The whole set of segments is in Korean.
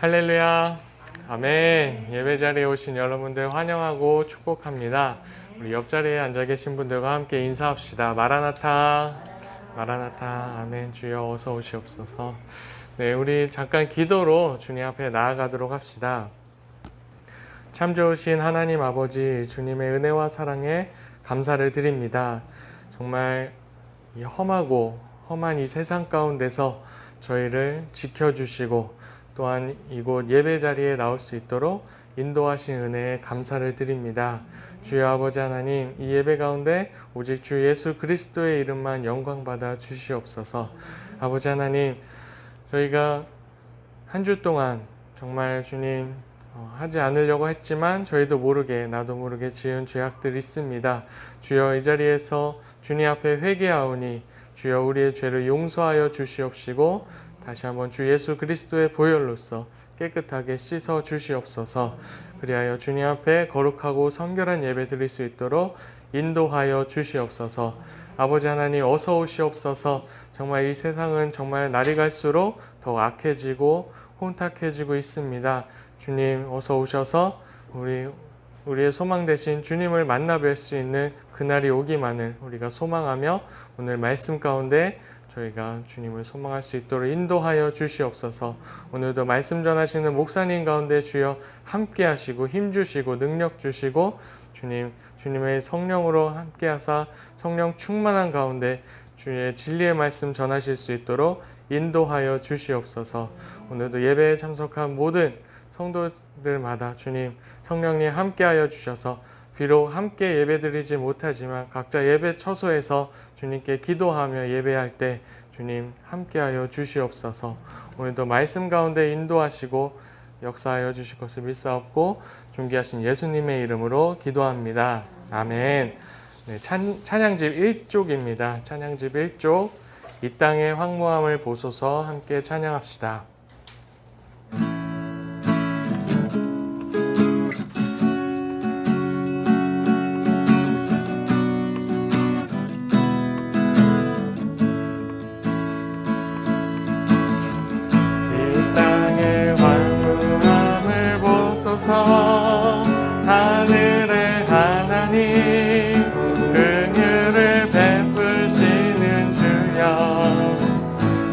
할렐루야. 아멘. 예배 자리에 오신 여러분들 환영하고 축복합니다. 우리 옆자리에 앉아 계신 분들과 함께 인사합시다. 마라나타. 마라나타. 아멘. 주여 어서 오시옵소서. 네, 우리 잠깐 기도로 주님 앞에 나아가도록 합시다. 참 좋으신 하나님 아버지, 주님의 은혜와 사랑에 감사를 드립니다. 정말 이 험한 이 세상 가운데서 저희를 지켜주시고 또한 이곳 예배 자리에 나올 수 있도록 인도하신 은혜에 감사를 드립니다. 주여 아버지 하나님, 이 예배 가운데 오직 주 예수 그리스도의 이름만 영광받아 주시옵소서. 아버지 하나님, 저희가 한 주 동안 정말 주님 하지 않으려고 했지만 저희도 모르게 나도 모르게 지은 죄악들이 있습니다. 주여 이 자리에서 주님 앞에 회개하오니 주여 우리의 죄를 용서하여 주시옵시고 다시 한번 주 예수 그리스도의 보혈로서 깨끗하게 씻어 주시옵소서. 그리하여 주님 앞에 거룩하고 성결한 예배 드릴 수 있도록 인도하여 주시옵소서. 아버지 하나님 어서 오시옵소서. 정말 이 세상은 정말 날이 갈수록 더 악해지고 혼탁해지고 있습니다. 주님 어서 오셔서 우리의 소망 되신 주님을 만나 뵐 수 있는 그날이 오기만을 우리가 소망하며 오늘 말씀 가운데 저희가 주님을 소망할 수 있도록 인도하여 주시옵소서. 오늘도 말씀 전하시는 목사님 가운데 주여 함께 하시고 힘 주시고 능력 주시고 주님의 성령으로 함께 하사 성령 충만한 가운데 주의 진리의 말씀 전하실 수 있도록 인도하여 주시옵소서. 오늘도 예배에 참석한 모든 성도들마다 주님 성령님 함께하여 주셔서 비록 함께 예배드리지 못하지만 각자 예배 처소에서 주님께 기도하며 예배할 때 주님 함께하여 주시옵소서. 오늘도 말씀 가운데 인도하시고 역사하여 주실 것을 믿사옵고 존귀하신 예수님의 이름으로 기도합니다. 아멘. 네, 찬양집 1쪽입니다. 찬양집 1쪽 이 땅의 황무함을 보소서 함께 찬양합시다. 하늘의 하나님 긍휼을 베푸시는 주여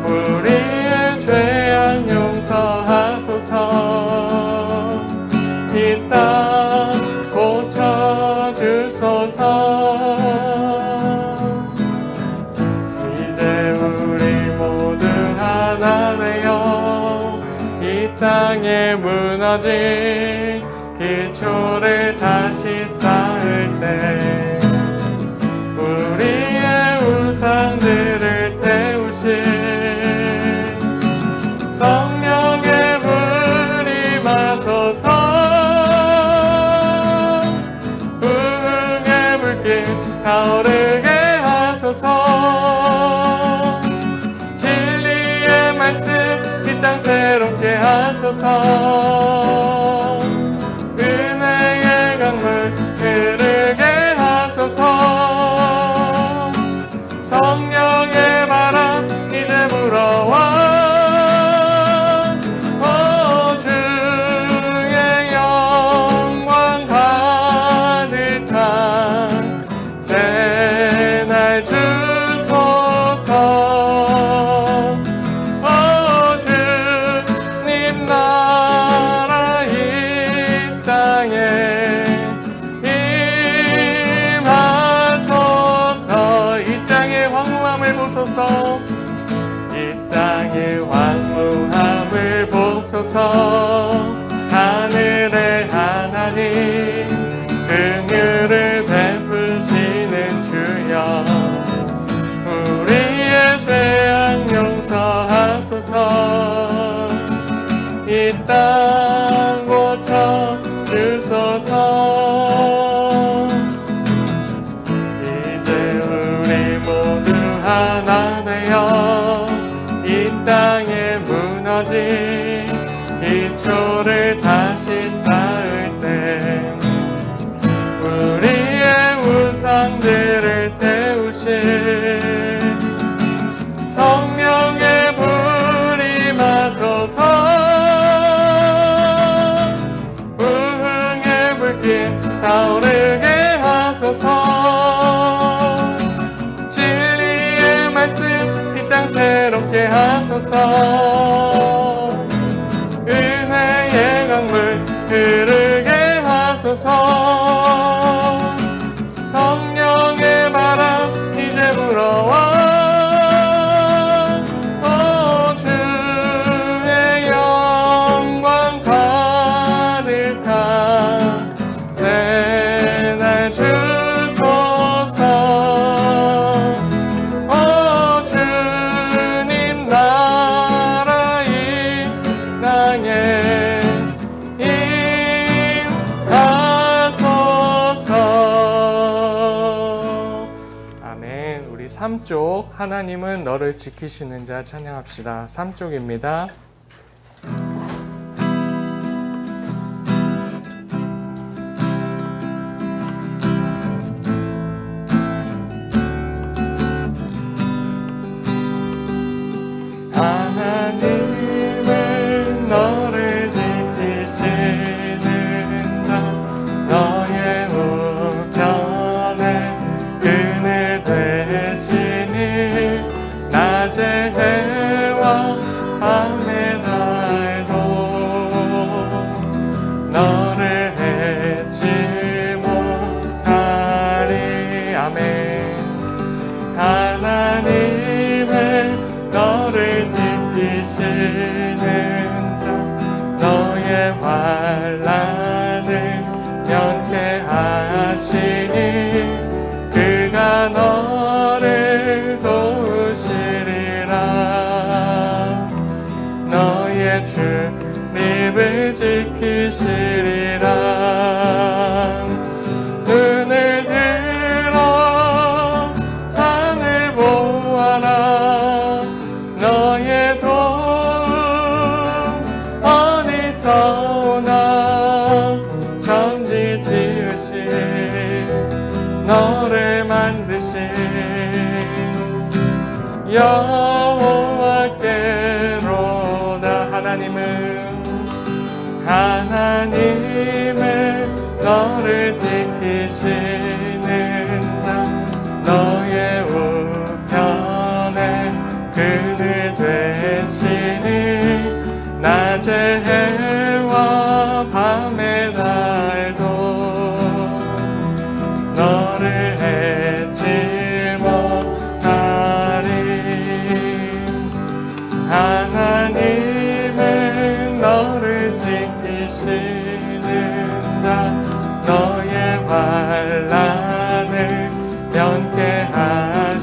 우리의 죄악 용서하소서 이 땅 고쳐주소서 이제 우리 모두 하나 되어 이 땅에 무너진 기초를 다시 쌓을 때 우리의 우상들을 태우실 성령의 불이 마소서 부흥의 불길 타오르게 하소서 진리의 말씀 이 땅 새롭게 하소서 은혜의 강물 흐르게 하소서 성령의 바람 이제 불어와 주의 영광 받을 탕 새날 주소서 이 땅의 황무함을 보소서 하늘의 하나님 긍휼을 베푸시는 주여 우리의 죄악 용서하소서 이 땅 고쳐주소서 이제 우리 모두 하나 되어 이 땅에 무너진 기초를 다시 쌓을 때 우리의 우상들을 태우실 성령의 불이 마소서 하소서. 은혜의 강물 흐르게 하소서. 성령의 바람 이제 불어와 주의 영광 가득한 새날 주소서. 주님 나라 이 땅에 임하소서. 아멘. 우리 3쪽 하나님은 너를 지키시는 자 찬양합시다. 3쪽입니다. 하나님은 너를 지키시는 자 너의 우편에 그늘 되시니 낮의 해와 밤의 달도 너를 해치 못하리. 아멘. 하나님은 너를 지키시는 자 너의 환난을 면케하시니 그가 너를 도우시리라. 너의 출입을 지키시리라. 눈을 들어 산을 보아라. 너의 도움 어디서 오나. 천지 지으신 너를 만드신 여호와께로다. 하나님은 너를 지키시는 자 너의 우편에 그늘 되시니 낮의 해와 밤의 달도 너를 해치 못하리. 하나님은 너를 지키시는 자 너의 환난을 면케하시니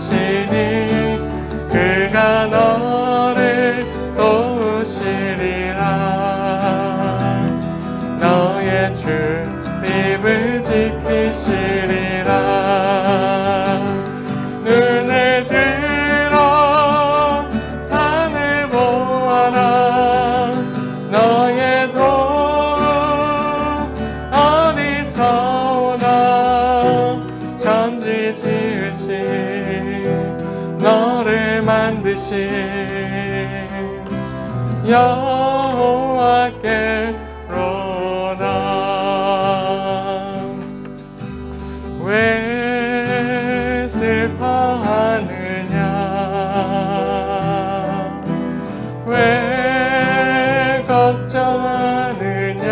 그가 너를 도우시리라. 너의 출입을 지키시리라. 눈을 들어 산을 보아라. 너의 도움 어디서 오나. 천지 지으신 너를 만드신 여호와께로다. 왜 슬퍼하느냐. 왜 걱정하느냐.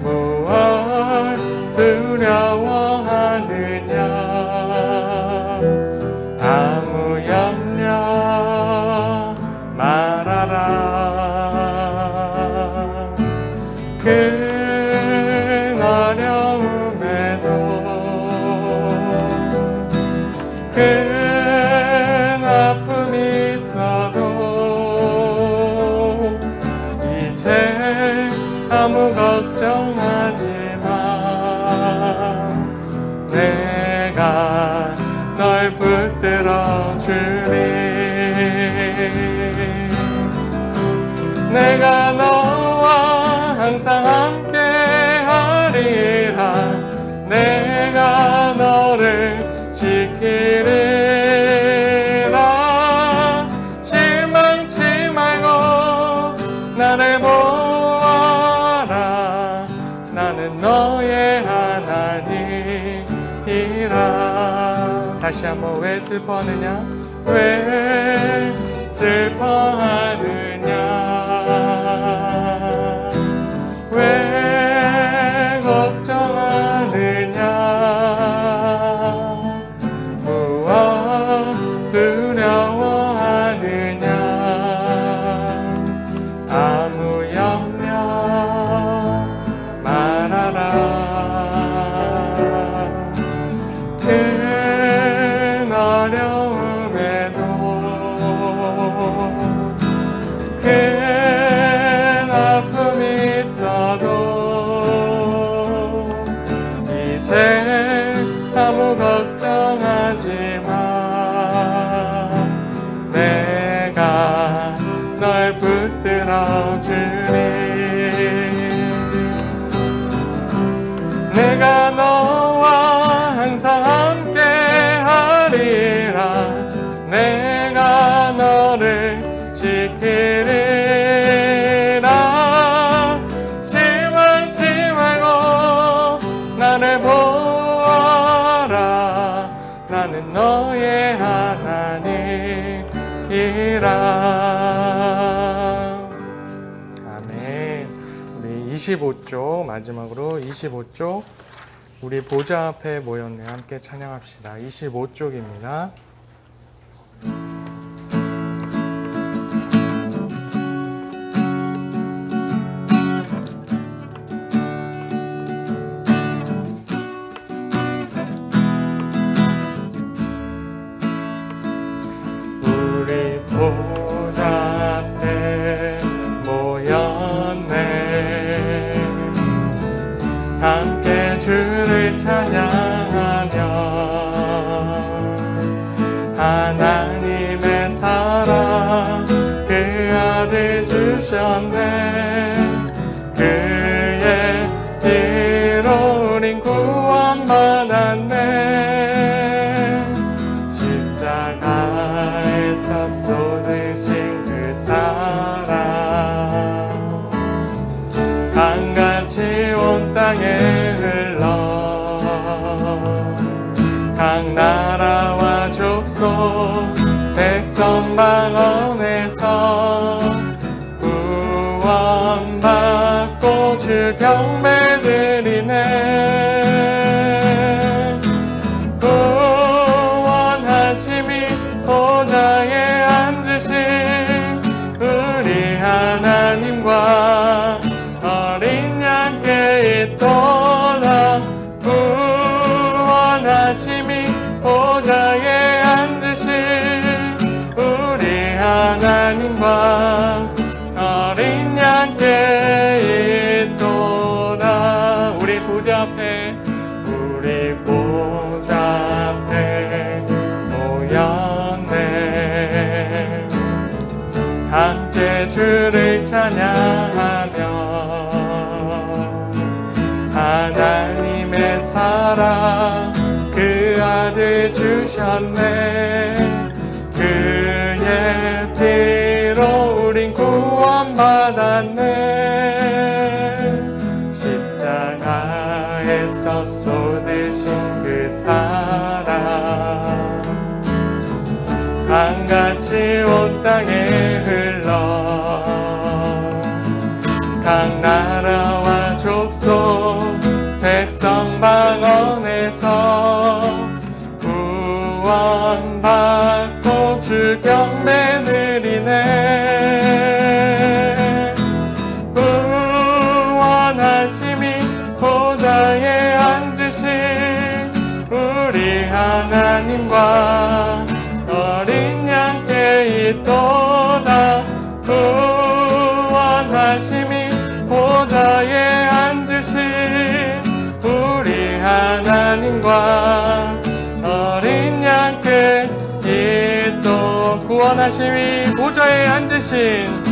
무엇 두려워하느냐. 아무 염려 말아라. 큰 어려움에도 큰 아픔이 있어도 이제 아무 걱정하지 마. 내가 널 붙들어 주리. 내가 너와 항상 함께 하리라. 내가 너를 지키리라. 실망치 말고 나를 보아라. 나는 너의 하나님이라. 다시 한번 왜 슬퍼하느냐. 왜 슬퍼하느냐 왜 걱정하느냐 무엇 두려워하느냐 아무 염려 말아라 큰 어려움에도 큰 아픔이 있어도 이제 아무 걱정하지 마 내가 널 붙들어 주리 내가 너와 항상 함께 하리라 내가 너를 지키리라 실망치 말고 나를 보아라 나는 너의 하나님이라 아멘. 우리 25쪽 마지막으로 25쪽 우리 보좌 앞에 모였네 함께 찬양합시다. 25쪽입니다. 우리 보좌 앞에 모였네 함께 주를 찬양하며 하나님의 사랑 그 아들 주셨네 그의 피로 우린 구원받았네 십자가에서 쏟으신 그 사랑 강같이 온 땅에 흘러 각 나라와 족속 백성 방언에서 구원받고 주 경배드리네 구원하심이 보좌에 앉으신 우리 하나님과 어린 양께 있도다 구원하심이 보좌에 앉으신 우리 하나님과 어린 양께 있도다 우리 보좌 앞에 모였네 함께 주를 찬양하며 하나님의 사랑 그 아들 주셨네 그의 피로 우린 구원받았네 십자가에서 쏟으신 그 사랑 강같이 온 땅에 흘러 각 나라와 족속 백성 방언에서 구원받고 주 경배드리네 구원하심이 보좌에 앉으신 우리 하나님과 어린 양께 있도다 구원하심이 보좌에 앉으신 우리 하나님과 어린 양께 있도 구원하심이 보좌에 앉으신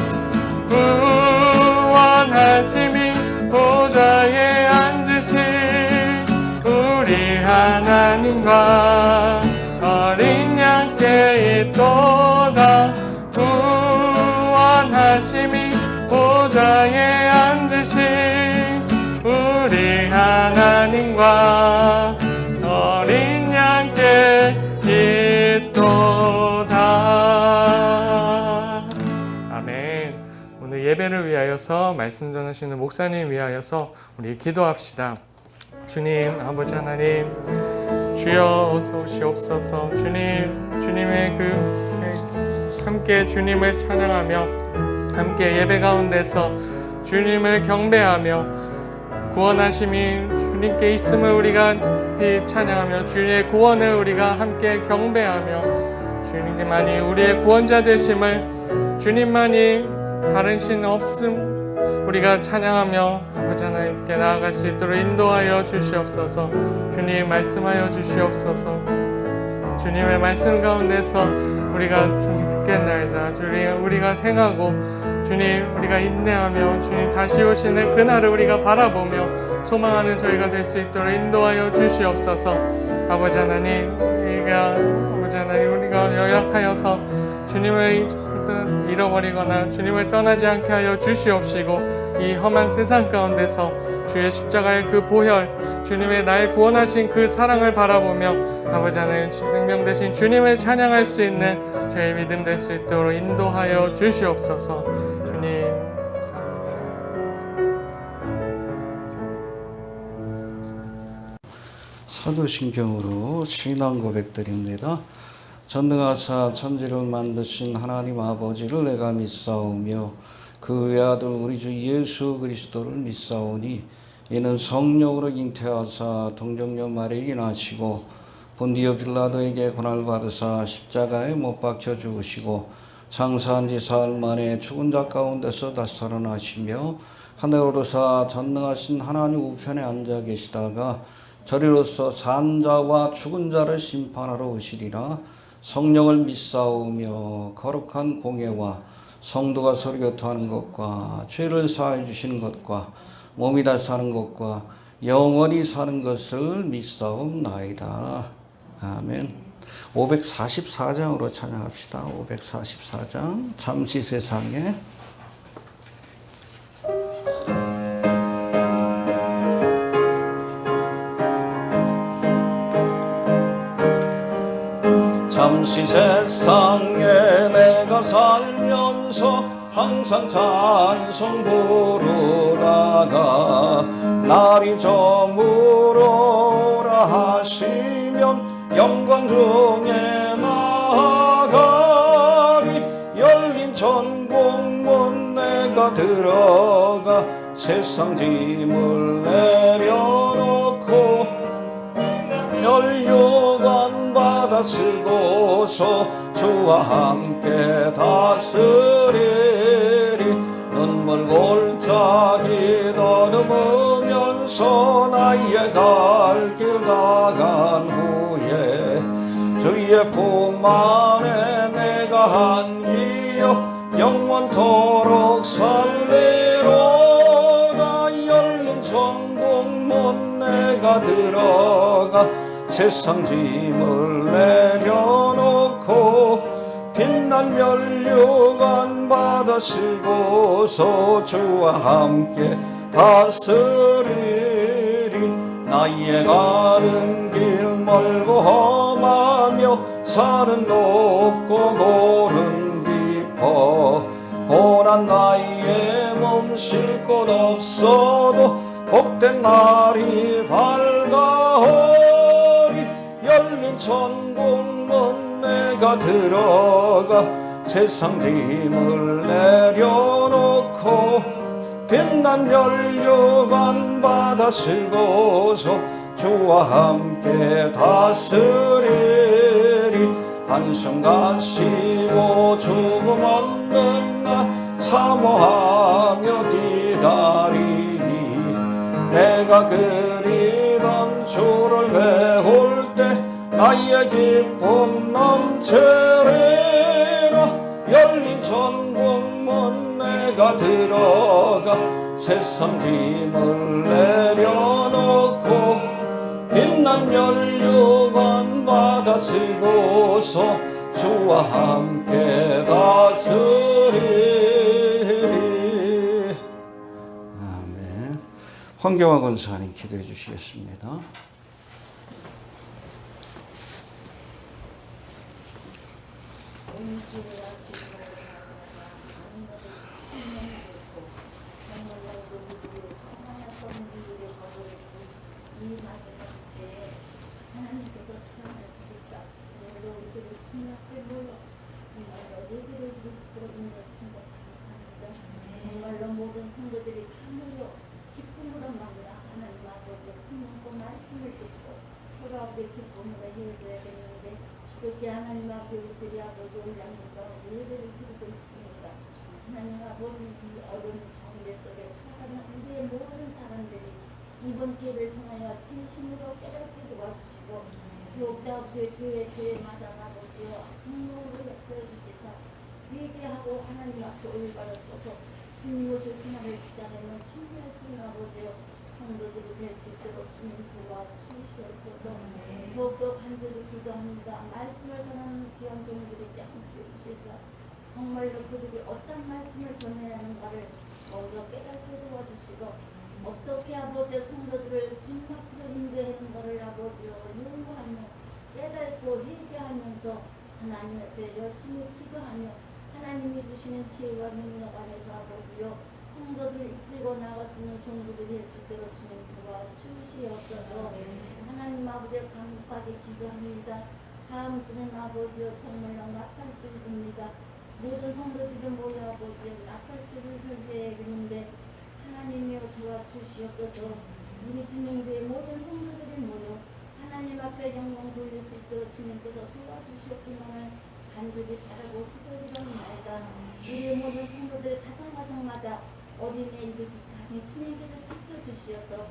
구원하심이 보좌에 앉으신 우리 하나님과 어린 양께 있도다 구원하심이 보좌에 앉으신 우리 하나님과 어린 양께 있도다 교회를 위하여서 말씀 전하시는 목사님 위하여서 우리 기도합시다. 주님, 아버지 하나님, 주여 어서 오시옵소서. 주님, 주님의 함께 주님을 찬양하며 함께 예배 가운데서 주님을 경배하며 구원하심이 주님께 있음을 우리가 찬양하며 주님의 구원을 우리가 함께 경배하며 주님만이 우리의 구원자 되심을 주님만이 다른 신 없음 우리가 찬양하며 아버지 하나님께 나아갈 수 있도록 인도하여 주시옵소서. 주님 말씀하여 주시옵소서. 주님의 말씀 가운데서 우리가 듣겠나이다. 주님 우리가 행하고 주님 우리가 인내하며 주님 다시 오시는 그날을 우리가 바라보며 소망하는 저희가 될 수 있도록 인도하여 주시옵소서. 아버지 하나님 우리가 연약하여서 주님을 잃어버리거나 주님을 떠나지 않게 하여 주시옵시고 이 험한 세상 가운데서 주의 십자가의 그 보혈 주님의 날 구원하신 그 사랑을 바라보며 아버지 하나님 생명 되신 주님을 찬양할 수 있는 저의 믿음 될 수 있도록 인도하여 주시옵소서. 주님 감사합니다. 사도신경으로 신앙 고백드립니다. 전능하사 천지를 만드신 하나님 아버지를 내가 믿사오며 그 외아들 우리 주 예수 그리스도를 믿사오니 이는 성령으로 잉태하사 동정녀 마리아에게 나시고 본디오 빌라도에게 고난을 받으사 십자가에 못 박혀 죽으시고 장사한 지 사흘 만에 죽은 자 가운데서 다시 살아나시며 하늘로 오르사 전능하신 하나님 우편에 앉아 계시다가 저리로서 산 자와 죽은 자를 심판하러 오시리라. 성령을 믿사오며 거룩한 공예와 성도가 서로 교통하는 것과 죄를 사해 주시는 것과 몸이 다 사는 것과 영원히 사는 것을 믿사옵나이다. 아멘. 544장으로 찬양합시다. 544장 잠시 세상에 잠시 세상에 내가 살면서 항상 찬송 부르다가 날이 저물어라 하시면 영광 중에 나아가리. 열린 천국문 내가 들어가 세상 짐을 내려놓고 멸류관 받아 쓰고서 주와 함께 다스리리. 눈물 골짜기 더듬으면서 나의 갈 길 나간 후에 주의 품 안에 내가 안기어 영원토록 살리로다. 열린 천국문 내가 들어가 세상 짐을 내려놓고 빛난 멸류관 받아 쓰고서 주와 함께 다스리리. 나의 가는 길 멀고 험하며 산은 높고 골은 깊어 고난 나의 몸 쉴 곳 없어도 복된 날이 밝아오리. 열린 천국문 내가 들어가 세상 짐을 내려놓고 빛난 멸류관 받아 쓰고서 주와 함께 다스리리. 한숨 가시고 죽음 없는 나 사모하며 기다리니 내가 그리던 주를 배울 때 나의 기쁨 넘치리라. 열린 천국문 내가 들어가 세상 짐을 내려놓고 빛난 멸류관 받아 쓰고서 주와 함께 다스리리. 아멘. 황경화 권사님 기도해 주시겠습니다. 있도록 인도해주신 것 감사합니다. 정말로 모든 성도들이 다 모여 기쁨으로 만나 하나님 아버지 듣고 말씀을 듣고 서로하게 기쁨으로 헤어져야겠는데 그렇게 하나님 아버지 우리들이 아버지 올량님과 예배를 드리고 있습니다. 하나님 아버지 이 어려운 가운데 속에 살아가는 우리의 모든 사람들이 이번 기회를 통하여 진심으로 깨닫게 도와주시고 교회마다 아버지여 성령으로 역사해 주시사 회개하고 하나님 앞에 올바로 서서 주님 오실 그날을 기다리는 준비할 수 있는 아버지여 성도들이 될 수 있도록 주님 도와주시옵소서. 더욱더 간절히 기도합니다. 말씀을 전하는 귀한 종들에게 함께 주시사 정말로 그들이 어떤 말씀을 전해야 하는가를 먼저 깨닫게 도와주시고 어떻게 아버지 성도들을 주님 앞으로 인도하는 것을 아버지요 연구하며 깨닫고 회개하면서 하나님 앞에 열심히 기도하며 하나님이 주시는 지혜와 능력 안에서 아버지요 성도들을 이끌고 나갈 수 있는 종들이 될 수 있도록 주님 도와주시옵소서. 하나님 아버지 간곡하게 기도합니다. 다음 주는 아버지요 정말로 나팔주입니다. 모든 성도들이 모여 아버지요 나팔주를 준비해야겠는데 하나님이여 도와주시옵소서. 우리 주님의 모든 성도들이 모여 하나님 앞에 영광 돌릴 수 있도록 주님께서 도와주시옵기만을 간절히 바라고 기도드립니다. 우리 모든 성도들 가정마다 어린애 이르기까지 주님께서 지켜주시어서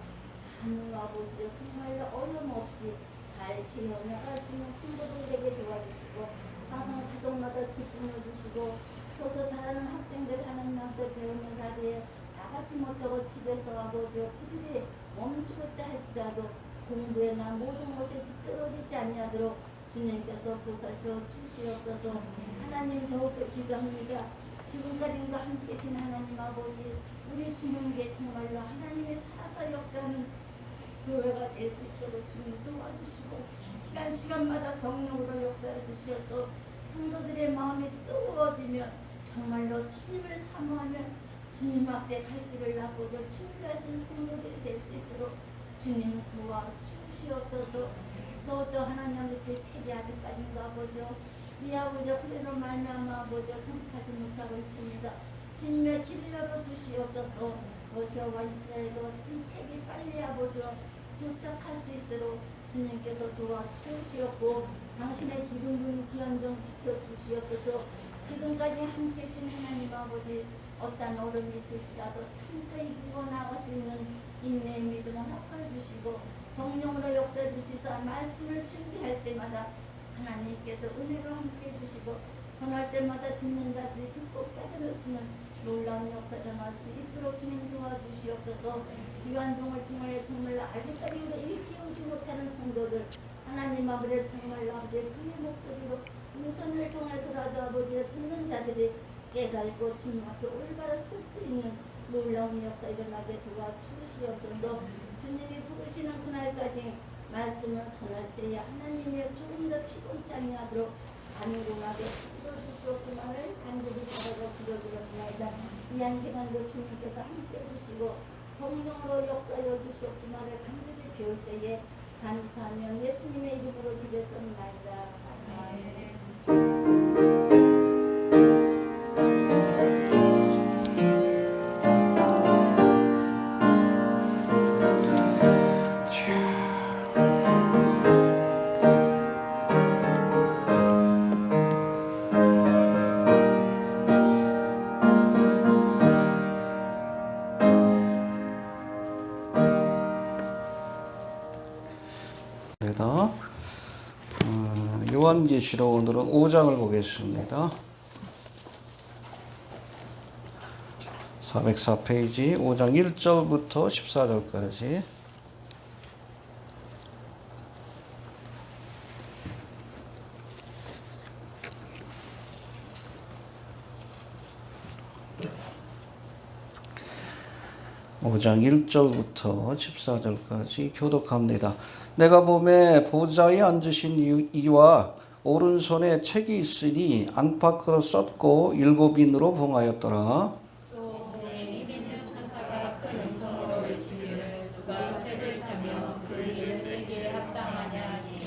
하나님 아버지여 정말로 어려움 없이 잘 지어나갈 수 있는 성도들에게 도와주시고 항상 가정마다 기쁨을 주시고 서서 자라는 학생들 하나님 앞에 배우는 자리에 나가지 못하고 집에서 아버지여 그들이 멈추고 있다 할지라도 공부에나 모든 것에 뒤떨어지지 아니하도록 주님께서 보살펴 주시옵소서. 하나님 더욱더 기도합니다. 지금까지도 함께 계신 하나님 아버지 우리 주님께 정말로 하나님의 살아서 역사하는 교회가 될 수 있도록 주님 도와주시고 시간마다 성령으로 역사해 주셔서 성도들의 마음이 뜨거워지면 정말로 주님을 사모하면 주님 앞에 갈 길을 아버지 준비하신 성도들이 될 수 있도록 주님 도와주시옵소서. 또 하나님 앞에 책이 아직까지도 아버지요 이 아버지 흘리로 말미암아 아버지 전파하지 못하고 있습니다. 주님의 길을 열어주시옵소서. 모세와 이스라엘도 이 책이 빨리 아버지요 도착할 수 있도록 주님께서 도와주시옵고 당신의 기름 귀한 종 지켜주시옵소서. 지금까지 함께 계신 하나님 아버지 어떤 어려움이 있을지라도 참고 이기고 나갈 수 있는 인내의 믿음을 허락해 주시고 성령으로 역사해 주시사 말씀을 준비할 때마다 하나님께서 은혜로 함께 해주시고 전할 때마다 듣는 자들이 듣고 깨달으시는 놀라운 역사 전할 수 있도록 주님 도와주시옵소서. 귀한 종을 통하여 정말로 아직까지 우리 일깨우지 못하는 성도들 하나님 아버지 정말로 아버지 그의 목소리로 인터넷을 통해서라도 아버지 듣는 자들이 깨닫고 주님 앞에 올바로 설 수 있는 놀라운 역사 일어나게 도와주시옵소서. 주님이 부르시는 그날까지 말씀을 전할 때에 하나님의 조금 더 피곤치 아니하도록 간구하게 풀어주시옵기만을 간절히 바라고 기도드렸습니다. 이 한 시간도 주님께서 함께 해주시고 성령으로 역사여 주시옵기만을 간절히 배울 때에 감사하며 예수님의 이름으로 기도했습니다. 아멘. 요한계시록 오늘은 5장을 보겠습니다. 404페이지 5장 1절부터 14절까지. (5장 1절부터 14절까지) 교독합니다. 내가 보매 보좌에 앉으신 이와 오른손에 책이 있으니 안팎으로 썼고 7인으로 봉하였더라. 또 내 믿는 천사가 큰 음성으로 외치기를 누가 책을 펴며 그 일을 떼기에 합당하냐 하니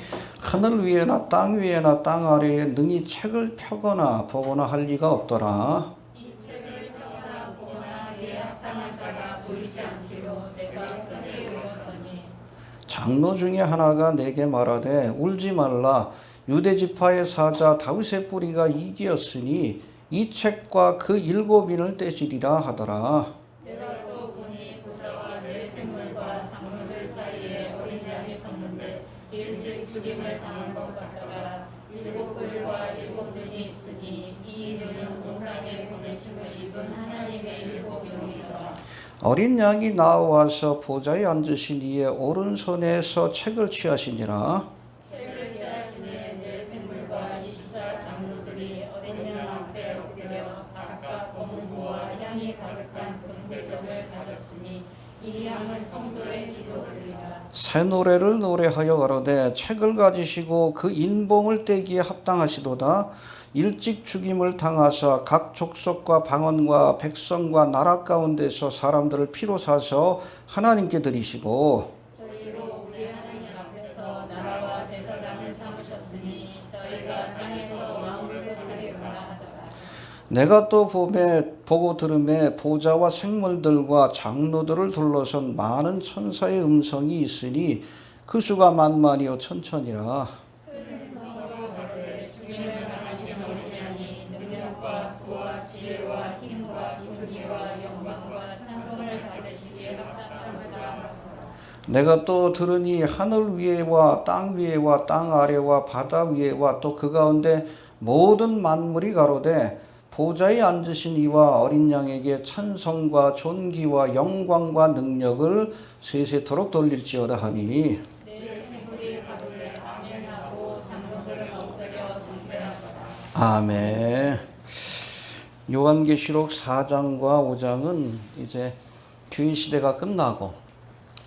하늘 위에나 땅 위에나 땅 아래에 능히 책을 펴거나 보거나 할 리가 없더라. 이 책을 펴거나 보거나 예약당한 자가 보이지 않기로 내가 끈에 이르거니 장로 중에 하나가 내게 말하되 울지 말라. 유대 지파의 사자 다윗의 뿌리가 이기었으니 이 책과 그 7인을 떼시리라 하더라. 내가 또 보니 보좌와 내 생물과 장로들 사이에 어린 양이 섰는데 일찍 죽임을 당한 것 같다가 7뿔과 7눈이 있으니 이 눈은 온당에 보내심을 입은 하나님의 7영이더라. 어린 양이 나와서 보좌에 앉으신 이의 오른손에서 책을 취하시니라. 책을 취하시니 내 생물과 24 장로들이 어린 양 앞에 엎드려 각각 검은 모와 향이 가득한 금대접을 가졌으니 이 향은 성도의 기도들이라. 새 노래를 노래하여 가로되 책을 가지시고 그 인봉을 떼기에 합당하시도다. 일찍 죽임을 당하사 각 족속과 방언과 백성과 나라 가운데서 사람들을 피로 사서 하나님께 드리시고 저희로 우리 하나님 앞에서 나라와 제사장을 삼으셨으니 저희가 땅에서 왕을 하리로라 하더라. 내가 또 보고 들음에 보좌와 생물들과 장로들을 둘러선 많은 천사의 음성이 있으니 그 수가 만만이요 천천이라. 주님을 당하신 어린 양이 능력과 부와 지혜와 힘과 존귀와 영광과 찬송을 받으시기에 합당하다. 내가 또 들으니 하늘 위에와 땅 위에와 땅 아래와 바다 위에와 또 그 가운데 모든 만물이 가로되 보좌에 앉으신 이와 어린 양에게 찬송과 존귀와 영광과 능력을 세세토록 돌릴지어다 하니 내 생물이 가로되 아멘하고 장로들은 엎드려 경배하더라. 아멘. 요한계시록 4장과 5장은 이제 교회 시대가 끝나고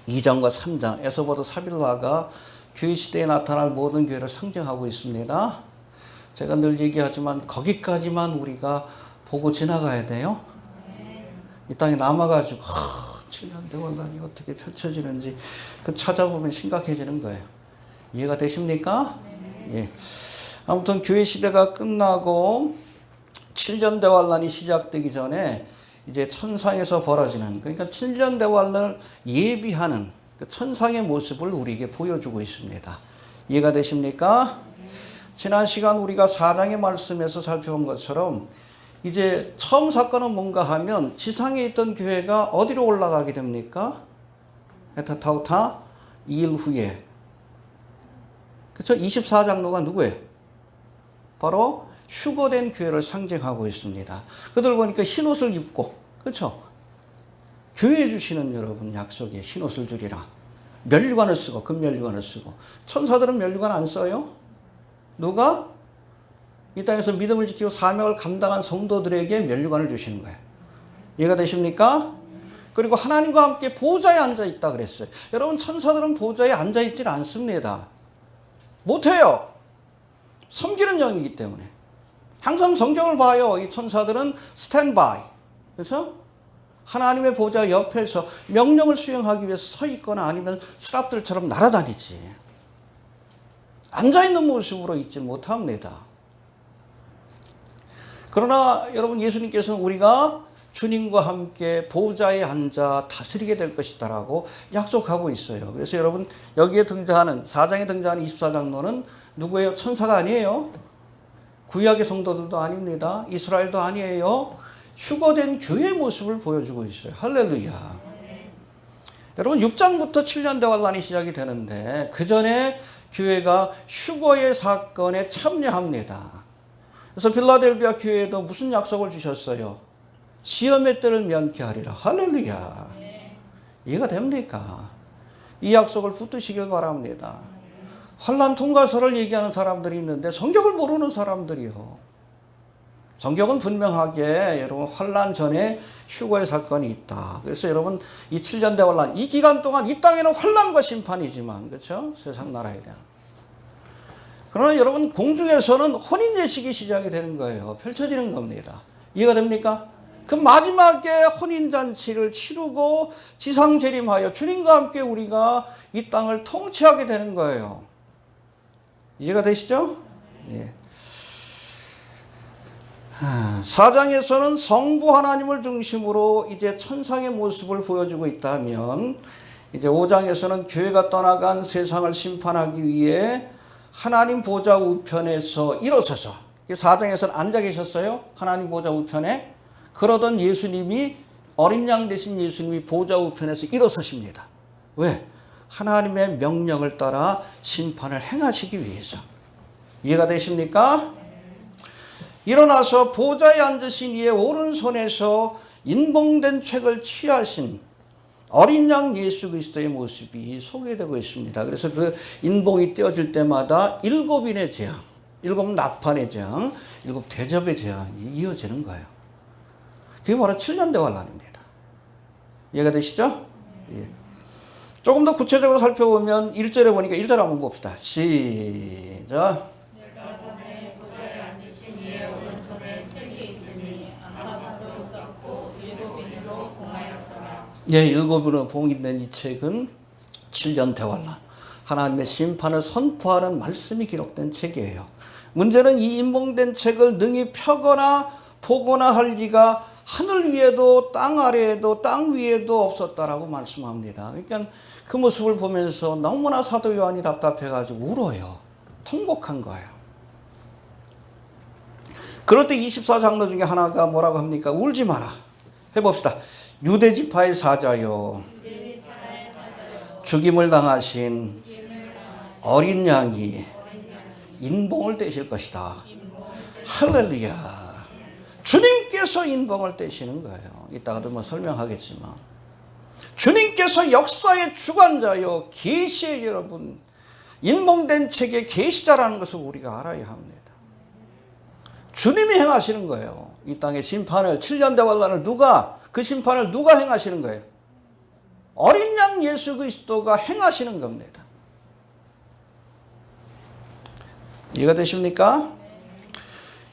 2장과 3장 에서부터 사빌라가 교회 시대에 나타날 모든 교회를 상징하고 있습니다. 제가 늘 얘기하지만 거기까지만 우리가 보고 지나가야 돼요. 이 땅에 남아가지고 7년 대원란이 어떻게 펼쳐지는지 그 찾아보면 심각해지는 거예요. 이해가 되십니까? 예. 아무튼 교회 시대가 끝나고 7년 대환란이 시작되기 전에 이제 천상에서 벌어지는, 그러니까 7년 대환란을 예비하는 그 천상의 모습을 우리에게 보여주고 있습니다. 이해가 되십니까? 지난 시간 우리가 4장의 말씀에서 살펴본 것처럼 이제 처음 사건은 뭔가 하면 지상에 있던 교회가 어디로 올라가게 됩니까? 에타타우타 2일 후에. 그렇죠? 24장로가 누구예요? 바로 휴거된 교회를 상징하고 있습니다. 그들 보니까 흰옷을 입고, 그렇죠? 교회 주시는 여러분 약속에 흰옷을 주리라. 면류관을 쓰고, 금면류관을 쓰고. 천사들은 면류관 안 써요? 누가? 이 땅에서 믿음을 지키고 사명을 감당한 성도들에게 면류관을 주시는 거예요. 이해가 되십니까? 그리고 하나님과 함께 보좌에 앉아 있다 그랬어요. 여러분, 천사들은 보좌에 앉아 있질 않습니다. 못해요. 섬기는 영이기 때문에. 항상 성경을 봐요. 이 천사들은 스탠바이. 그래서 하나님의 보좌 옆에서 명령을 수행하기 위해서 서 있거나 아니면 스랍들처럼 날아다니지. 앉아있는 모습으로 있지 못합니다. 그러나 여러분, 예수님께서는 우리가 주님과 함께 보좌에 앉아 다스리게 될 것이다라고 약속하고 있어요. 그래서 여러분, 여기에 등장하는 4장에 등장하는 24장로는 누구예요? 천사가 아니에요. 구약의 성도들도 아닙니다. 이스라엘도 아니에요. 휴거된 교회의 모습을 보여주고 있어요. 할렐루야. 여러분, 6장부터 7년 대환란이 시작이 되는데 그 전에 교회가 휴거의 사건에 참여합니다. 그래서 필라델비아 교회에도 무슨 약속을 주셨어요? 시험의 때를 면케하리라. 할렐루야. 이해가 됩니까? 이 약속을 붙드시길 바랍니다. 환난 통과서를 얘기하는 사람들이 있는데 성경을 모르는 사람들이요. 성경은 분명하게 여러분 환난 전에 휴거의 사건이 있다. 그래서 여러분 이 7년 대환란 이 기간 동안 이 땅에는 환난과 심판이지만 그렇죠? 세상 나라에 대한. 그러나 여러분 공중에서는 혼인 예식이 시작이 되는 거예요. 펼쳐지는 겁니다. 이해가 됩니까? 그 마지막에 혼인잔치를 치르고 지상재림하여 주님과 함께 우리가 이 땅을 통치하게 되는 거예요. 이해가 되시죠? 예. 4장에서는 성부 하나님을 중심으로 이제 천상의 모습을 보여주고 있다면, 이제 5장에서는 교회가 떠나간 세상을 심판하기 위해 하나님 보좌 우편에서 일어서서, 4장에서는 앉아 계셨어요. 하나님 보좌 우편에. 그러던 예수님이, 어린 양 되신 예수님이 보좌 우편에서 일어서십니다. 왜? 하나님의 명령을 따라 심판을 행하시기 위해서. 이해가 되십니까? 일어나서 보좌에 앉으신 이의 오른손에서 인봉된 책을 취하신 어린 양 예수 그리스도의 모습이 소개되고 있습니다. 그래서 그 인봉이 떼어질 때마다 7인의 재앙, 7 나팔의 재앙, 7 대접의 재앙이 이어지는 거예요. 그게 바로 7년 대환란입니다. 이해가 되시죠? 예. 조금 더 구체적으로 살펴보면 1절에 보니까 1절 한번 봅시다. 시작. 예, 7으로 봉인된 이 책은 7년 대환란, 하나님의 심판을 선포하는 말씀이 기록된 책이에요. 문제는 이 인봉된 책을 능히 펴거나 보거나 할 리가 하늘 위에도 땅 아래에도 땅 위에도 없었다라고 말씀합니다. 그러니까 그 모습을 보면서 너무나 사도 요한이 답답해가지고 울어요. 통곡한 거예요. 그럴 때 24장로 중에 하나가 뭐라고 합니까? 울지 마라. 해봅시다. 유대지파의 사자요, 죽임을 당하신 어린 양이 인봉을 떼실 것이다. 할렐루야. 주님께서 인봉을 떼시는 거예요. 이따가도 뭐 설명하겠지만, 주님께서 역사의 주관자요, 계시의 여러분, 인봉된 책의 계시자라는 것을 우리가 알아야 합니다. 주님이 행하시는 거예요. 이 땅의 심판을, 7년 대환란을 그 심판을 누가 행하시는 거예요? 어린 양 예수 그리스도가 행하시는 겁니다. 이해가 되십니까?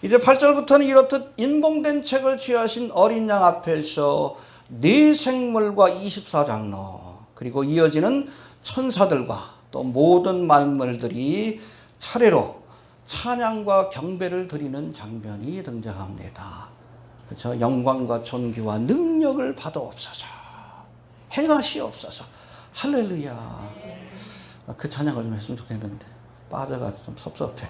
이제 8절부터는 이렇듯 인봉된 책을 취하신 어린 양 앞에서 네 생물과 24장로, 그리고 이어지는 천사들과 또 모든 만물들이 차례로 찬양과 경배를 드리는 장면이 등장합니다. 그렇죠? 영광과 존귀와 능력을 받아옵소서, 행하시옵소서. 할렐루야. 그 찬양을 좀 했으면 좋겠는데 빠져가지고 좀 섭섭해.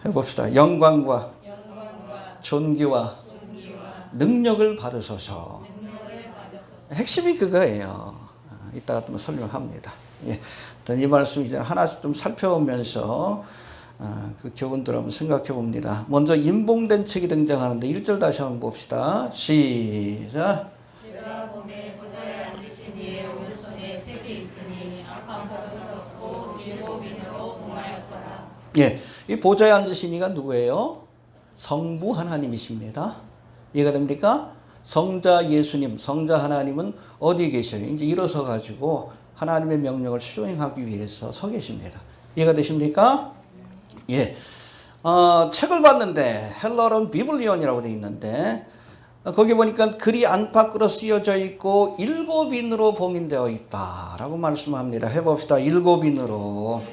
해봅시다. 영광과 존귀와 능력을 받으소서. 핵심이 그거예요. 이따가 또 설명합니다. 예. 일단 이 말씀 이제 하나씩 좀 살펴보면서 그 교훈들 한번 생각해 봅니다. 먼저 인봉된 책이 등장하는데 1절 다시 한번 봅시다. 시작. 제가 보매 보좌에 앉으신 이의 오른손에 책이 있으니 악한 것을 썼고 7인으로 봉하였더라. 예, 이 보좌에 앉으신 이가 누구예요? 성부 하나님이십니다. 이해가 됩니까? 성자 예수님, 성자 하나님은 어디 계셔요? 이제 일어서 가지고 하나님의 명령을 수행하기 위해서 서 계십니다. 이해가 되십니까? 예. 책을 봤는데 헬러는 비블리온이라고 되어 있는데 거기 보니까 글이 안팎으로 쓰여져 있고 7인으로 봉인되어 있다라고 말씀합니다. 해봅시다. 7인으로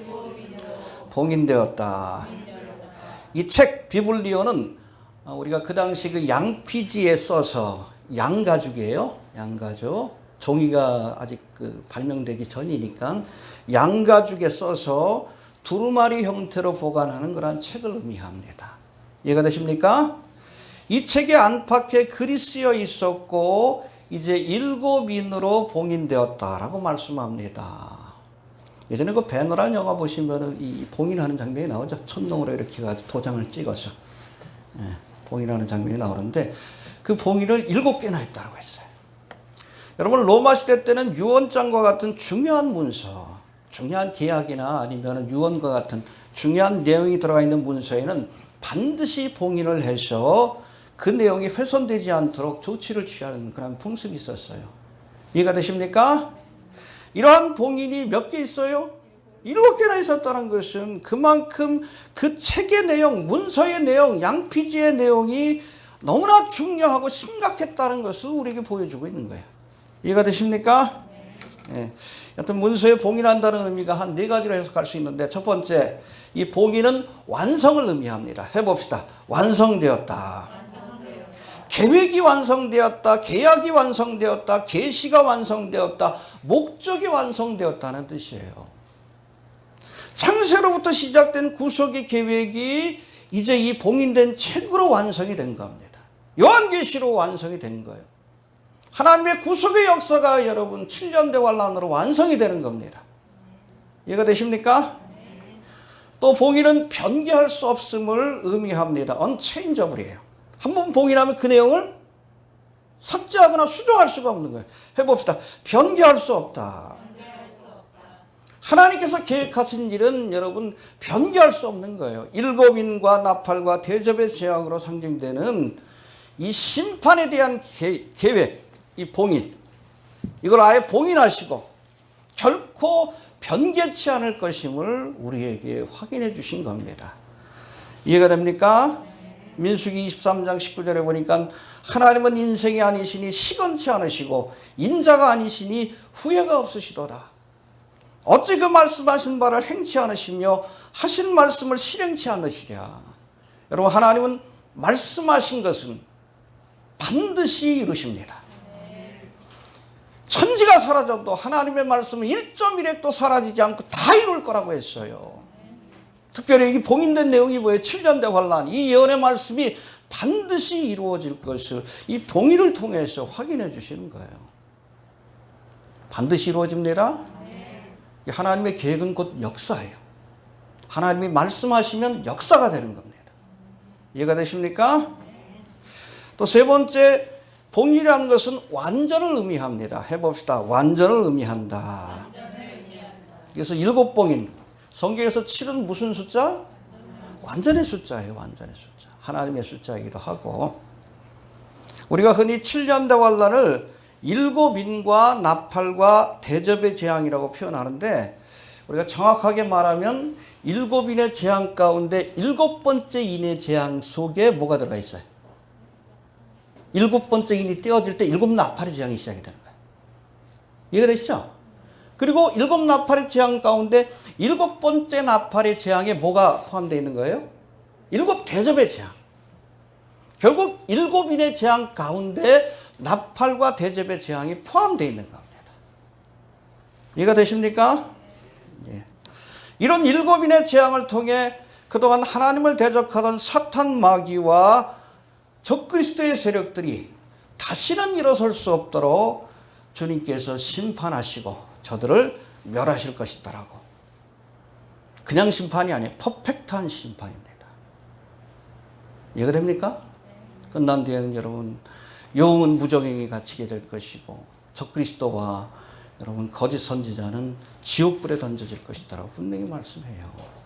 봉인되었다. 이 책 비블리온은 우리가 그 당시 그 양피지에 써서, 양가죽이에요. 양가죽. 종이가 아직 그 발명되기 전이니까 양가죽에 써서 두루마리 형태로 보관하는 그런 책을 의미합니다. 이해가 되십니까? 이 책의 안팎에 글이 쓰여 있었고 이제 7인으로 봉인되었다라고 말씀합니다. 예전에 그 배너란 영화 보시면은 이 봉인하는 장면이 나오죠. 천둥으로 이렇게 가지고 도장을 찍어서 봉인하는 장면이 나오는데 그 봉인을 7개나 했다고 했어요. 여러분 로마 시대 때는 유언장과 같은 중요한 문서, 중요한 계약이나 아니면 유언과 같은 중요한 내용이 들어가 있는 문서에는 반드시 봉인을 해서 그 내용이 훼손되지 않도록 조치를 취하는 그런 풍습이 있었어요. 이해가 되십니까? 이러한 봉인이 몇 개 있어요? 7개나 있었다는 것은 그만큼 그 책의 내용, 문서의 내용, 양피지의 내용이 너무나 중요하고 심각했다는 것을 우리에게 보여주고 있는 거예요. 이해가 되십니까? 예. 여튼 문서에 봉인한다는 의미가 한 4가지로 해석할 수 있는데, 첫 번째, 이 봉인은 완성을 의미합니다. 해봅시다. 완성되었다. 계획이 완성되었다. 계약이 완성되었다. 계시가 완성되었다. 목적이 완성되었다는 뜻이에요. 창세로부터 시작된 구속의 계획이 이제 이 봉인된 책으로 완성이 된 겁니다. 요한계시로 완성이 된 거예요. 하나님의 구속의 역사가 여러분 7년 대환란으로 완성이 되는 겁니다. 이해가 되십니까? 또 봉인은 변개할 수 없음을 의미합니다. unchangeable이에요. 한번 봉인하면 그 내용을 삭제하거나 수정할 수가 없는 거예요. 해봅시다. 변개할 수 없다. 하나님께서 계획하신 일은 여러분 변개할 수 없는 거예요. 일곱인과 나팔과 대접의 재앙으로 상징되는 이 심판에 대한 계획, 이 봉인, 이걸 아예 봉인하시고 결코 변개치 않을 것임을 우리에게 확인해 주신 겁니다. 이해가 됩니까? 민수기 23장 19절에 보니까 하나님은 인생이 아니시니 시건치 않으시고 인자가 아니시니 후회가 없으시도다. 어찌 그 말씀하신 바를 행치 않으시며 하신 말씀을 실행치 않으시랴. 여러분, 하나님은 말씀하신 것은 반드시 이루십니다. 천지가 사라져도 하나님의 말씀은 1.1핵도 사라지지 않고 다 이룰 거라고 했어요. 특별히 여기 봉인된 내용이 뭐예요? 7년 대환란. 이 예언의 말씀이 반드시 이루어질 것을 이 봉인을 통해서 확인해 주시는 거예요. 반드시 이루어집니다. 하나님의 계획은 곧 역사예요. 하나님이 말씀하시면 역사가 되는 겁니다. 이해가 되십니까? 또 세 번째, 봉인이라는 것은 완전을 의미합니다. 해봅시다. 완전을 의미한다. 그래서 7봉인. 성경에서 7은 무슨 숫자? 완전의 숫자예요. 완전의 숫자. 하나님의 숫자이기도 하고, 우리가 흔히 7년 대환란을 7인과 나팔과 대접의 재앙이라고 표현하는데, 우리가 정확하게 말하면 7인의 재앙 가운데 7번째 인의 재앙 속에 뭐가 들어가 있어요? 7번째 인이 떼어질 때 7 나팔의 재앙이 시작이 되는 거예요. 이해가 되시죠? 그리고 7 나팔의 재앙 가운데 7번째 나팔의 재앙에 뭐가 포함되어 있는 거예요? 7 대접의 재앙. 결국 7인의 재앙 가운데 나팔과 대접의 재앙이 포함되어 있는 겁니다. 이해가 되십니까? 예. 이런 7인의 재앙을 통해 그동안 하나님을 대적하던 사탄 마귀와 적그리스도의 세력들이 다시는 일어설 수 없도록 주님께서 심판하시고 저들을 멸하실 것이다라고. 그냥 심판이 아니에요. 퍼펙트한 심판입니다. 이해가 됩니까? 끝난 뒤에는 여러분 영은 무정행에 갇히게 될 것이고 적그리스도와 여러분 거짓 선지자는 지옥불에 던져질 것이다라고 분명히 말씀해요.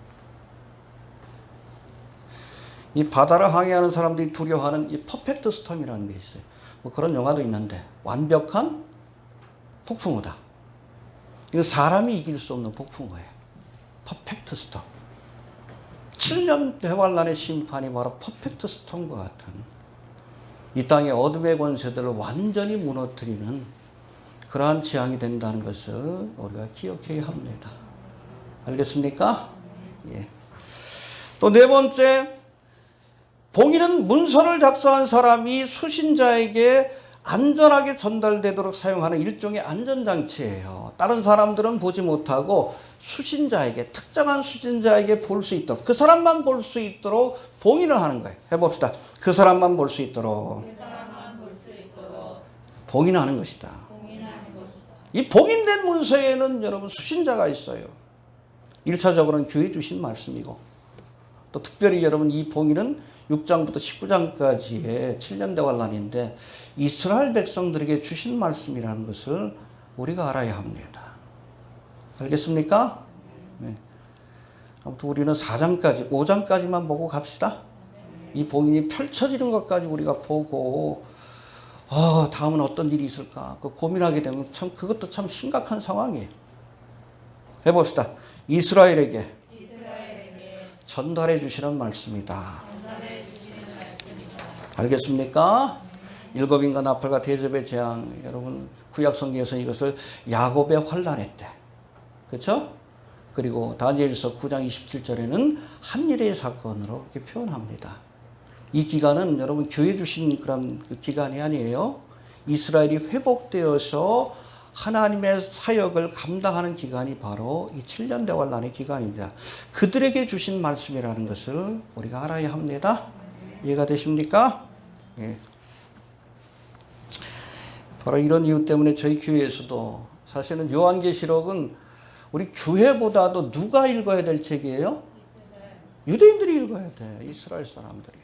이 바다를 항해하는 사람들이 두려워하는 이 퍼펙트 스톰이라는 게 있어요. 뭐 그런 영화도 있는데, 완벽한 폭풍우다. 이거 사람이 이길 수 없는 폭풍우예요. 퍼펙트 스톰. 7년 대환란의 심판이 바로 퍼펙트 스톰과 같은 이 땅의 어둠의 권세들을 완전히 무너뜨리는 그러한 재앙이 된다는 것을 우리가 기억해야 합니다. 알겠습니까? 예. 또 네 번째, 봉인은 문서를 작성한 사람이 수신자에게 안전하게 전달되도록 사용하는 일종의 안전장치예요. 다른 사람들은 보지 못하고 수신자에게, 특정한 수신자에게 볼 수 있도록, 그 사람만 볼 수 있도록 봉인을 하는 거예요. 해봅시다. 그 사람만 볼 수 있도록. 봉인하는 것이다. 이 봉인된 문서에는 여러분 수신자가 있어요. 1차적으로는 교회 주신 말씀이고, 또 특별히 여러분 이 봉인은 6장부터 19장까지의 7년 대환란인데 이스라엘 백성들에게 주신 말씀이라는 것을 우리가 알아야 합니다. 알겠습니까? 네. 아무튼 우리는 4장까지, 5장까지만 보고 갑시다. 이 봉인이 펼쳐지는 것까지 우리가 보고 다음은 어떤 일이 있을까 고민하게 되면 참 그것도 참 심각한 상황이에요. 해봅시다. 이스라엘에게 전달해 주시는 말씀이다. 알겠습니까? 일곱 인과 나팔과 대접의 재앙. 여러분 구약 성경에서 이것을 야곱의 환난했대. 그렇죠? 그리고 다니엘서 9장 27절에는 한일의 사건으로 이렇게 표현합니다. 이 기간은 여러분 교회 주신 그런 그 기간이 아니에요. 이스라엘이 회복되어서 하나님의 사역을 감당하는 기간이 바로 이 7년 대환란의 기간입니다. 그들에게 주신 말씀이라는 것을 우리가 알아야 합니다. 이해가 되십니까? 예. 바로 이런 이유 때문에 저희 교회에서도 사실은 요한계시록은 우리 교회보다도 누가 읽어야 될 책이에요? 유대인들이 읽어야 돼. 이스라엘 사람들이.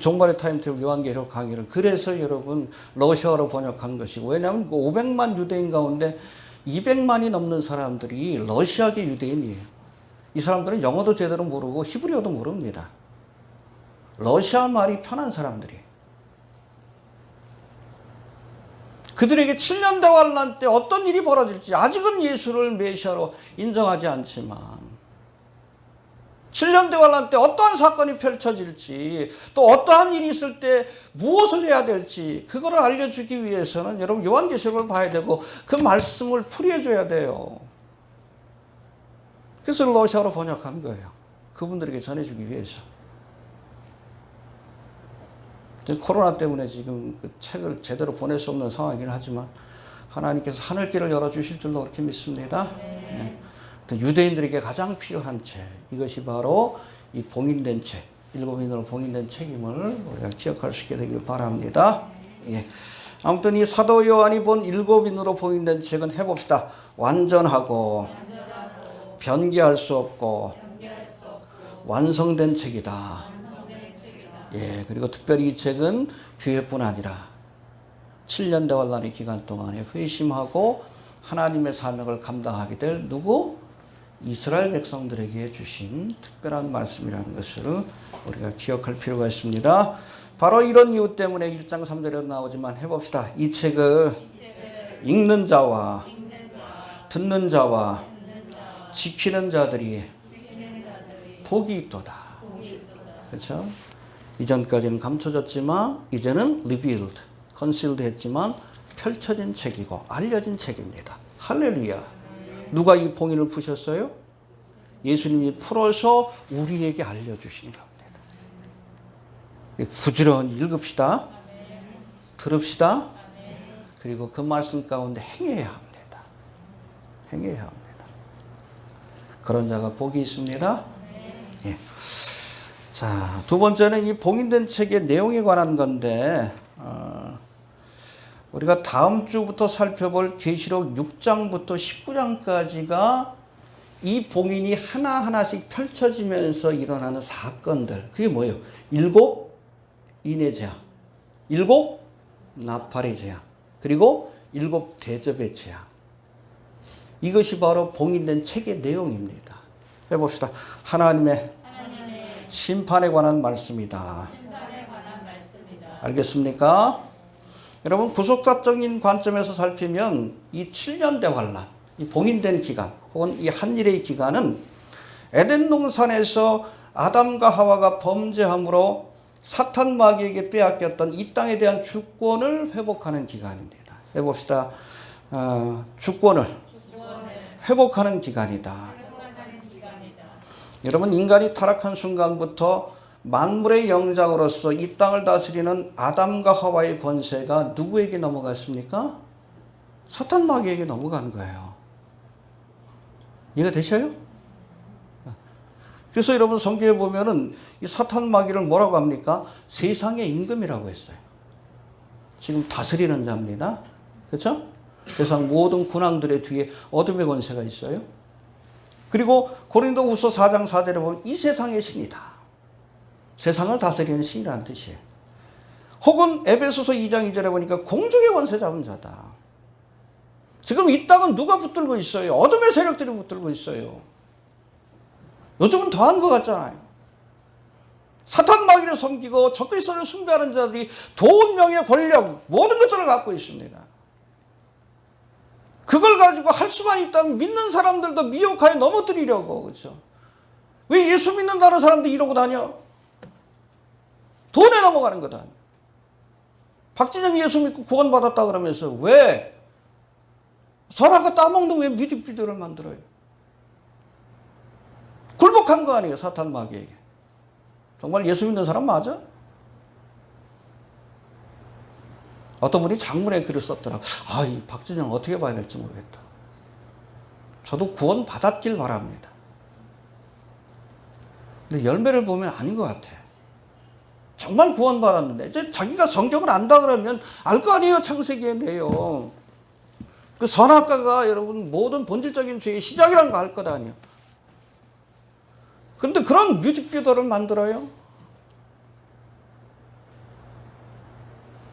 종말의 타임테이블 요한계시록 강의를 그래서 여러분 러시아어로 번역한 것이고, 왜냐하면 500만 유대인 가운데 200만이 넘는 사람들이 러시아계 유대인이에요. 이 사람들은 영어도 제대로 모르고 히브리어도 모릅니다. 러시아 말이 편한 사람들이에요. 그들에게 7년 대환란 때 어떤 일이 벌어질지 아직은 예수를 메시아로 인정하지 않지만 7년 대환란 때 어떠한 사건이 펼쳐질지 또 어떠한 일이 있을 때 무엇을 해야 될지 그거를 알려주기 위해서는 여러분 요한계시록을 봐야 되고 그 말씀을 풀이해줘야 돼요. 그래서 러시아로 번역한 거예요. 그분들에게 전해주기 위해서. 코로나 때문에 지금 그 책을 제대로 보낼 수 없는 상황이긴 하지만 하나님께서 하늘길을 열어주실 줄로 그렇게 믿습니다. 예. 유대인들에게 가장 필요한 책, 이것이 바로 이 봉인된 책, 일곱인으로 봉인된 책임을 우리가 기억할 수 있게 되길 바랍니다. 예. 아무튼 이 사도 요한이 본 일곱인으로 봉인된 책은 해봅시다. 완전하고 변개할 수 없고 완성된 책이다. 예, 그리고 특별히 이 책은 교회뿐 아니라 7년 대환란의 기간 동안에 회심하고 하나님의 사명을 감당하게 될 누구? 이스라엘 백성들에게 주신 특별한 말씀이라는 것을 우리가 기억할 필요가 있습니다. 바로 이런 이유 때문에 1장 3절에도 나오지만 해봅시다. 이 책을 읽는 자와 듣는 자와 지키는 자들이 복이 있도다. 그렇죠? 이전까지는 감춰졌지만 이제는 revealed, concealed 했지만 펼쳐진 책이고 알려진 책입니다. 할렐루야. 누가 이 봉인을 푸셨어요? 예수님이 풀어서 우리에게 알려주신 겁니다. 부지런히 읽읍시다. 들읍시다. 그리고 그 말씀 가운데 행해야 합니다. 행해야 합니다. 그런 자가 복이 있습니다. 예. 자, 두 번째는 이 봉인된 책의 내용에 관한 건데 우리가 다음 주부터 살펴볼 계시록 6장부터 19장까지가 이 봉인이 하나하나씩 펼쳐지면서 일어나는 사건들. 그게 뭐예요? 7 인의 재앙, 7 나팔의 재앙, 그리고 7 대접의 재앙. 이것이 바로 봉인된 책의 내용입니다. 해봅시다. 하나님의 심판에 관한 말씀이다. 알겠습니까? 여러분 구속사적인 관점에서 살피면 이 7년 대환란, 이 봉인된 기간 혹은 이 한일의 기간은 에덴 동산에서 아담과 하와가 범죄함으로 사탄 마귀에게 빼앗겼던 이 땅에 대한 주권을 회복하는 기간입니다. 해봅시다. 주권을 회복하는 기간이다. 여러분 인간이 타락한 순간부터 만물의 영장으로서 이 땅을 다스리는 아담과 하와의 권세가 누구에게 넘어갔습니까? 사탄 마귀에게 넘어간 거예요. 이해가 되셔요? 그래서 여러분 성경에 보면은 이 사탄 마귀를 뭐라고 합니까? 세상의 임금이라고 했어요. 지금 다스리는 자입니다. 그렇죠? 세상 모든 군왕들의 뒤에 어둠의 권세가 있어요. 그리고 고린도후서 4장 4절에 보면 이 세상의 신이다. 세상을 다스리는 신이라는 뜻이에요. 혹은 에베소서 2장 2절에 보니까 공중의 권세 잡은 자다. 지금 이 땅은 누가 붙들고 있어요? 어둠의 세력들이 붙들고 있어요. 요즘은 더한 것 같잖아요. 사탄 마귀를 섬기고 적그리스도를 숭배하는 자들이 돈, 명예, 권력 모든 것들을 갖고 있습니다. 그걸 가지고 할 수만 있다면 믿는 사람들도 미혹하여 넘어뜨리려고. 그렇죠? 왜 예수 믿는다는 사람도 이러고 다녀? 돈에 넘어가는 거다. 박진영이 예수 믿고 구원받았다 그러면서 왜 선악과 따먹는 왜 뮤직비디오를 만들어요? 굴복한 거 아니에요, 사탄 마귀에게. 정말 예수 믿는 사람 맞아? 어떤 분이 장문에 글을 썼더라고. 이 박진영 어떻게 봐야 될지 모르겠다. 저도 구원 받았길 바랍니다. 근데 열매를 보면 아닌 것 같아. 정말 구원 받았는데 이제 자기가 성경을 안다 그러면 알 거 아니에요. 창세기의 내용. 그 선악과가 여러분 모든 본질적인 죄의 시작이라는 거 알 것 아니에요. 근데 그런 뮤직비디오를 만들어요?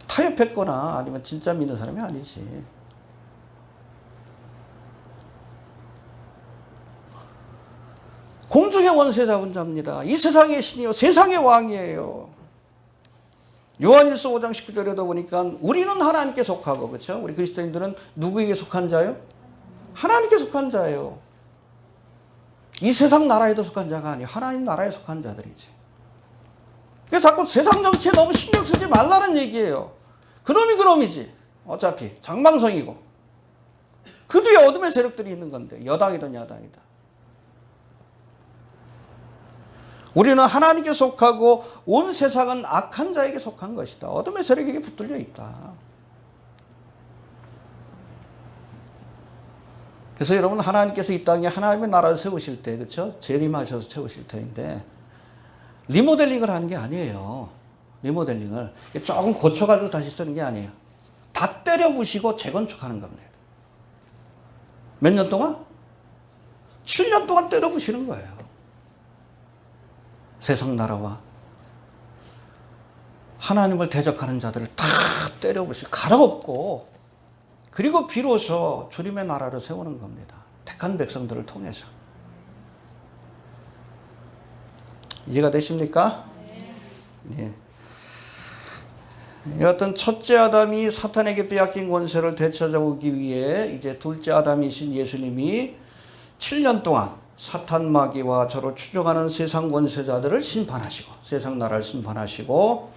타협했거나 아니면 진짜 믿는 사람이 아니지. 공중의 원세 잡은 자입니다. 이 세상의 신이요 세상의 왕이에요. 요한일서 5장 19절에도 보니까 우리는 하나님께 속하고, 그렇죠? 우리 그리스도인들은 누구에게 속한 자요? 하나님께 속한 자예요. 이 세상 나라에도 속한 자가 아니에요. 하나님 나라에 속한 자들이지. 그래서 자꾸 세상 정치에 너무 신경 쓰지 말라는 얘기예요. 그놈이 그놈이지. 어차피 장망성이고. 그 뒤에 어둠의 세력들이 있는 건데 여당이든 야당이든. 우리는 하나님께 속하고 온 세상은 악한 자에게 속한 것이다. 어둠의 세력에게 붙들려 있다. 그래서 여러분 하나님께서 이 땅에 하나님의 나라를 세우실 때, 그렇죠? 재림하셔서 세우실 터인데 리모델링을 하는 게 아니에요. 리모델링을 조금 고쳐가지고 다시 쓰는 게 아니에요. 다 때려 부시고 재건축하는 겁니다. 몇 년 동안? 7년 동안 때려 부시는 거예요. 세상 나라와 하나님을 대적하는 자들을 다 때려 부시고 갈아엎고, 그리고 비로소 주님의 나라를 세우는 겁니다. 택한 백성들을 통해서. 이해가 되십니까? 네. 여하튼 첫째 아담이 사탄에게 빼앗긴 권세를 되찾아오기 위해 이제 둘째 아담이신 예수님이 7년 동안 사탄 마귀와 저를 추종하는 세상 권세자들을 심판하시고, 세상 나라를 심판하시고,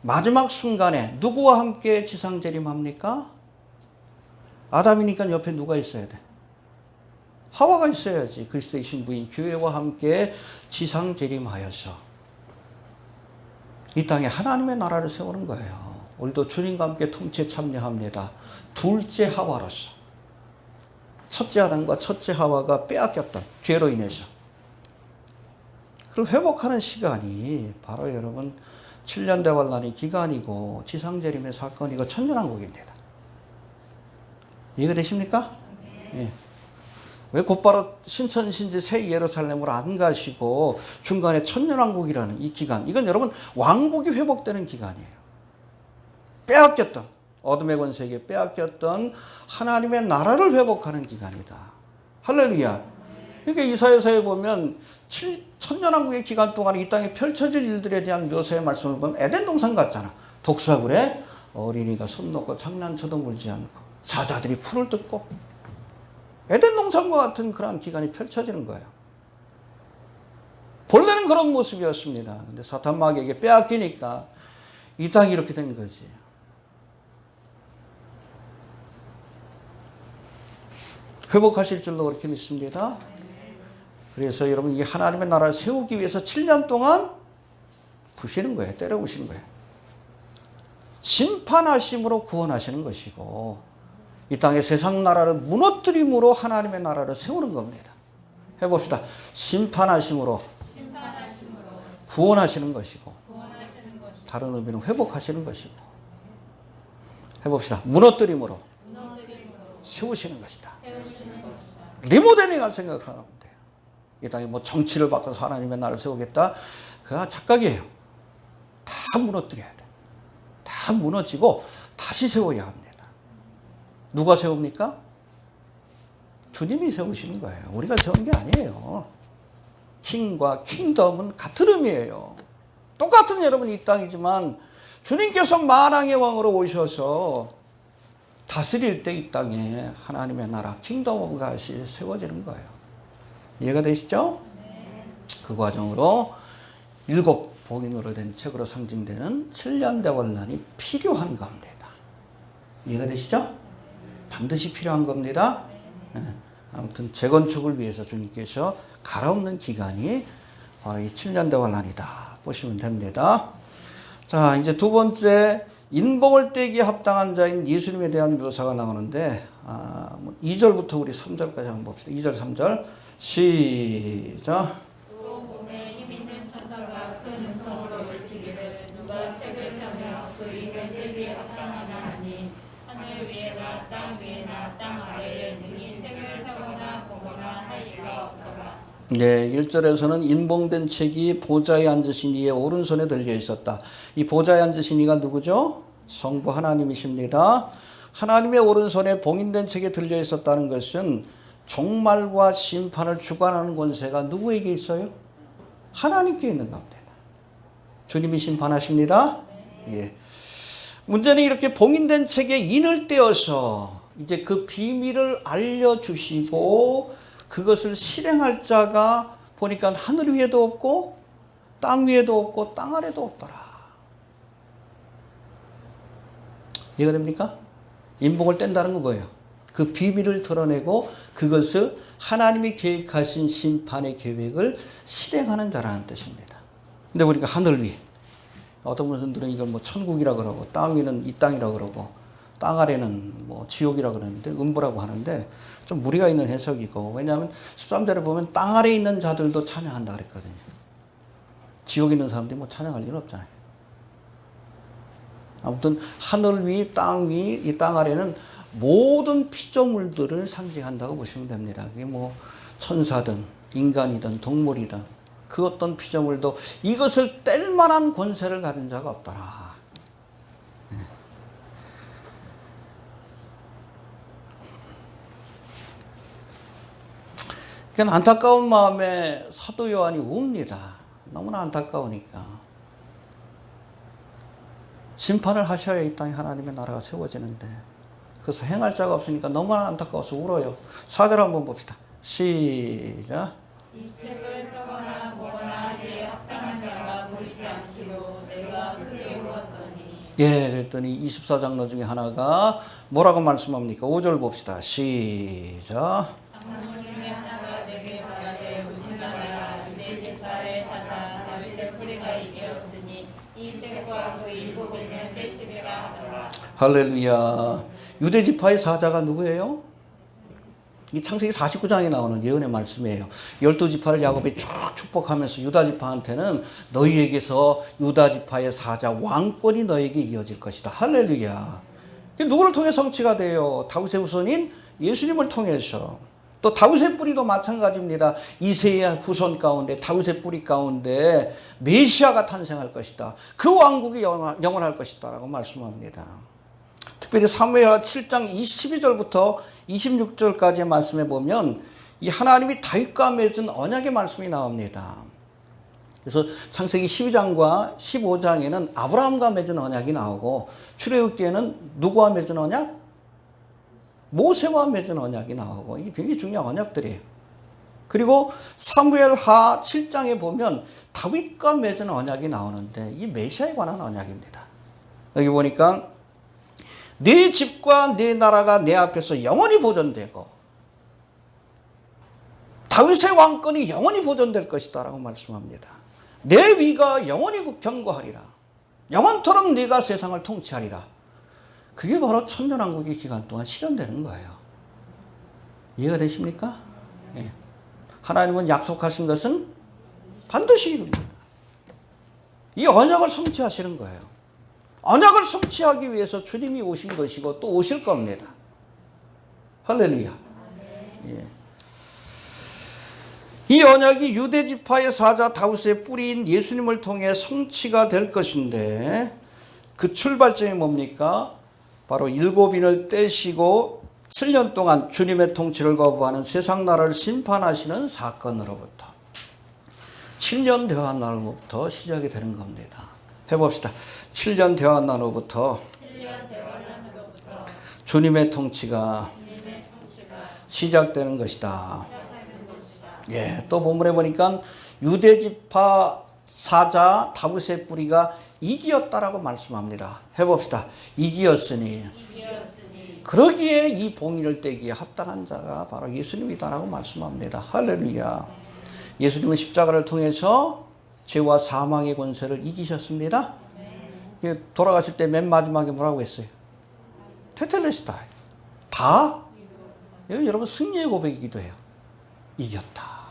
마지막 순간에 누구와 함께 지상 재림합니까? 아담이니까 옆에 누가 있어야 돼? 하와가 있어야지. 그리스도의 신부인 교회와 함께 지상 재림하여서 이 땅에 하나님의 나라를 세우는 거예요. 우리도 주님과 함께 통치에 참여합니다. 둘째 하와로서. 첫째 아담과 첫째 하와가 빼앗겼던 죄로 인해서 그걸 회복하는 시간이 바로 여러분 7년 대환란의 기간이고 지상재림의 사건이고 천년왕국입니다. 이해가 되십니까? 예. 왜 곧바로 신천신지 새 예루살렘으로 안 가시고 중간에 천년왕국이라는 이 기간, 이건 여러분 왕국이 회복되는 기간이에요. 빼앗겼던, 어둠의 권세에게 빼앗겼던 하나님의 나라를 회복하는 기간이다. 할렐루야. 그러니까 이사야서에 보면 천년왕국의 기간 동안 이 땅에 펼쳐질 일들에 대한 묘사의 말씀을 보면 에덴 동산 같잖아. 독사굴에 어린이가 손 놓고 장난쳐도 물지 않고 사자들이 풀을 뜯고, 에덴 동산과 같은 그런 기간이 펼쳐지는 거예요. 본래는 그런 모습이었습니다. 근데 사탄 마귀에게 빼앗기니까 이 땅이 이렇게 된 거지. 회복하실 줄로 그렇게 믿습니다. 그래서 여러분 이 하나님의 나라를 세우기 위해서 7년 동안 부시는 거예요. 때려 부시는 거예요. 심판하심으로 구원하시는 것이고, 이 땅의 세상 나라를 무너뜨림으로 하나님의 나라를 세우는 겁니다. 해봅시다. 심판하심으로 구원하시는 것이고, 다른 의미는 회복하시는 것이고, 해봅시다. 무너뜨림으로 세우시는 것이다. 리모델링할 생각하면 돼요. 이 땅에 뭐 정치를 바꿔서 하나님의 나라를 세우겠다. 그거 착각이에요. 다 무너뜨려야 돼. 다 무너지고 다시 세워야 합니다. 누가 세웁니까? 주님이 세우시는 거예요. 우리가 세운 게 아니에요. 킹과 킹덤은 같은 의미예요. 똑같은 여러분 이 땅이지만 주님께서 만왕의 왕으로 오셔서 다스릴 때 이 땅에 하나님의 나라 킹덤 오브 갓이 세워지는 거예요. 이해가 되시죠? 그 과정으로 7 봉인으로 된 책으로 상징되는 7년 대환란이 필요한 겁니다. 이해가 되시죠? 반드시 필요한 겁니다. 예. 아무튼 재건축을 위해서 주님께서 갈아엎는 기간이 바로 이 7년 대환란이다 보시면 됩니다. 자, 이제 두 번째 인봉을 떼기에 합당한 자인 예수님에 대한 묘사가 나오는데 2절부터 우리 3절까지 한번 봅시다. 2절 3절 시작. 또 몸에 힘 있는 천사가 큰 음성으로 외치기를 누가 책을 펴며 그 입을 떼기에 합당하나 하니 하늘 위에나 땅 위에나 땅 아래에 능히 책을 펴거나 보거나 할 이가 없더라. 네, 1절에서는 인봉된 책이 보좌에 앉으신 이의 오른손에 들려 있었다. 이 보좌에 앉으신 이가 누구죠? 성부 하나님이십니다. 하나님의 오른손에 봉인된 책에 들려 있었다는 것은 종말과 심판을 주관하는 권세가 누구에게 있어요? 하나님께 있는 겁니다. 주님이 심판하십니다. 예. 문제는 이렇게 봉인된 책에 인을 떼어서 이제 그 비밀을 알려주시고 그것을 실행할 자가 보니까 하늘 위에도 없고 땅 위에도 없고 땅 아래도 없더라. 이해가 됩니까? 인봉을 뗀다는 건 뭐예요? 그 비밀을 드러내고 그것을 하나님이 계획하신 심판의 계획을 실행하는 자라는 뜻입니다. 근데 보니까 하늘 위, 어떤 분들은 이걸 뭐 천국이라 그러고 땅 위는 이 땅이라 그러고 땅 아래는 뭐 지옥이라 그러는데 음부라고 하는데 좀 무리가 있는 해석이고, 왜냐하면 13절에 보면 땅 아래에 있는 자들도 찬양한다 그랬거든요. 지옥에 있는 사람들이 뭐 찬양할 일은 없잖아요. 아무튼 하늘 위, 땅 위, 이 땅 아래는 모든 피조물들을 상징한다고 보시면 됩니다. 그게 뭐 천사든 인간이든 동물이든 그 어떤 피조물도 이것을 뗄 만한 권세를 가진 자가 없더라. 그러니까 안타까운 마음에 사도 요한이 웁니다. 너무나 안타까우니까. 심판을 하셔야 이 땅에 하나님의 나라가 세워지는데 그래서 행할 자가 없으니까 너무나 안타까워서 울어요. 4절 한번 봅시다. 시작. 이 책을 펴거나 보거나 하기에 합당한 자가 보이지 않기로 내가 크게 울었더니. 예, 그랬더니 24장로 중에 하나가 뭐라고 말씀합니까? 5절 봅시다. 시작. 장로 중에 하나가 내게 말하되 울지 말라. 유대 지파의 사자 다윗의 뿌리가 이기었으니 이 책과 그 일곱에는 떼시리라 하더라. 할렐루야. 유대 지파의 사자가 누구예요? 이 창세기 49장에 나오는 예언의 말씀이에요. 12지파를 야곱이 쭉 축복하면서 유다 지파한테는 너희에게서 유다 지파의 사자 왕권이 너에게 이어질 것이다. 할렐루야. 누구를 통해 성취가 돼요? 다윗의 후손인 예수님을 통해서. 또 다윗의 뿌리도 마찬가지입니다. 이새의 후손 가운데 다윗의 뿌리 가운데 메시아가 탄생할 것이다. 그 왕국이 영원할 것이다 라고 말씀합니다. 특별히 사무엘하 7장 22절부터 26절까지의 말씀에 보면 이 하나님이 다윗과 맺은 언약의 말씀이 나옵니다. 그래서 창세기 12장과 15장에는 아브라함과 맺은 언약이 나오고 출애굽기에는 누구와 맺은 언약? 모세와 맺은 언약이 나오고 이게 굉장히 중요한 언약들이에요. 그리고 사무엘하 7장에 보면 다윗과 맺은 언약이 나오는데 이 메시아에 관한 언약입니다. 여기 보니까 네 집과 네 나라가 내 앞에서 영원히 보존되고 다윗의 왕권이 영원히 보존될 것이다 라고 말씀합니다. 내 위가 영원히 견고하리라. 영원토록 네가 세상을 통치하리라. 그게 바로 천년왕국의 기간 동안 실현되는 거예요. 이해가 되십니까? 예. 하나님은 약속하신 것은 반드시 이룹니다. 이 언약을 성취하시는 거예요. 언약을 성취하기 위해서 주님이 오신 것이고 또 오실 겁니다. 할렐루야. 예. 이 언약이 유대지파의 사자 다윗의 뿌리인 예수님을 통해 성취가 될 것인데 그 출발점이 뭡니까? 바로 일곱인을 떼시고 7년 동안 주님의 통치를 거부하는 세상 나라를 심판하시는 사건으로부터 7년 대환 날로부터 시작이 되는 겁니다. 해봅시다. 7년 대환 날로부터 주님의 통치가 시작되는 것이다. 예, 또 본문에 보니까 유대지파 사자 다윗의 뿌리가 이기였다라고 말씀합니다. 해봅시다. 이기였으니 그러기에 이 봉인을 떼기에 합당한 자가 바로 예수님이다라고 말씀합니다. 할렐루야. 예수님은 십자가를 통해서 죄와 사망의 권세를 이기셨습니다. 돌아가실 때 맨 마지막에 뭐라고 했어요? 테텔레스타이. 다 여러분 승리의 고백이기도 해요. 이겼다.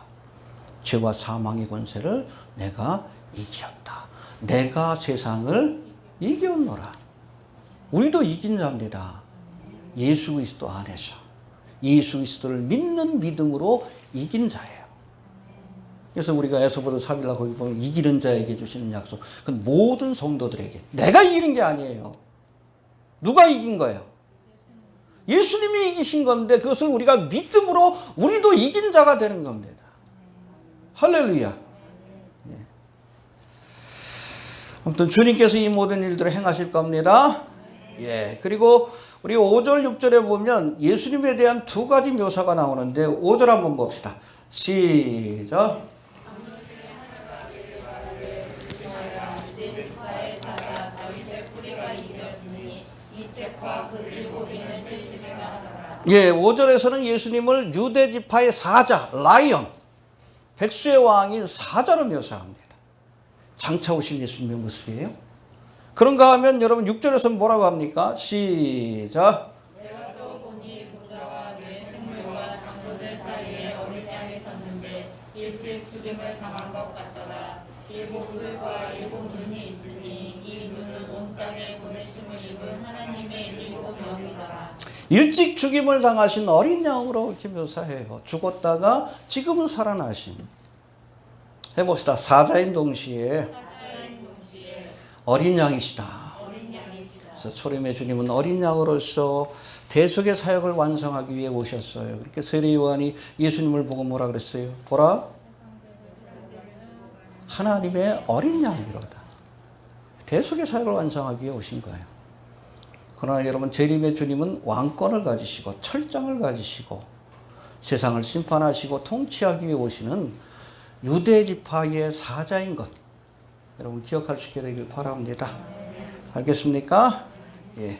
죄와 사망의 권세를 내가 이겼다. 내가 세상을 이겼노라. 우리도 이긴 자입니다. 예수 그리스도 안에서 예수 그리스도를 믿는 믿음으로 이긴 자예요. 그래서 우리가 에서보도 3일날 거기 보면 이기는 자에게 주시는 약속. 그건 모든 성도들에게. 내가 이기는 게 아니에요. 누가 이긴 거예요? 예수님이 이기신 건데 그것을 우리가 믿음으로 우리도 이긴 자가 되는 겁니다. 할렐루야. 예. 아무튼 주님께서 이 모든 일들을 행하실 겁니다. 예. 그리고 우리 5절 6절에 보면 예수님에 대한 두 가지 묘사가 나오는데 5절 한번 봅시다. 시작. 예, 5절에서는 예수님을 유대 지파의 사자, 라이언, 백수의 왕인 사자로 묘사합니다. 장차 오실 예수님의 모습이에요. 그런가 하면 여러분 6절에서는 뭐라고 합니까? 시작. 내가 또 보니 보좌와 내 생물과 장로들 사이에 어린 양이 섰는데 일찍 죽임을 당한 것 같더라. 일곱 뿔과 일곱 눈이 있으니 이 눈은 온 땅에 보내심을 입은 하나님의 일곱 영이더라. 일찍 죽임을 당하신 어린 양으로 이렇게 묘사해요. 죽었다가 지금은 살아나신. 해봅시다. 사자인 동시에 어린 양이시다. 그래서 초림의 주님은 어린 양으로서 대속의 사역을 완성하기 위해 오셨어요. 그렇게 세례 요한이 예수님을 보고 뭐라 그랬어요? 보라, 하나님의 어린 양이로다. 대속의 사역을 완성하기 위해 오신 거예요. 그러나 여러분 재림의 주님은 왕권을 가지시고 철장을 가지시고 세상을 심판하시고 통치하기 위해 오시는 유대 지파의 사자인 것 여러분 기억할 수 있게 되길 바랍니다. 알겠습니까? 예.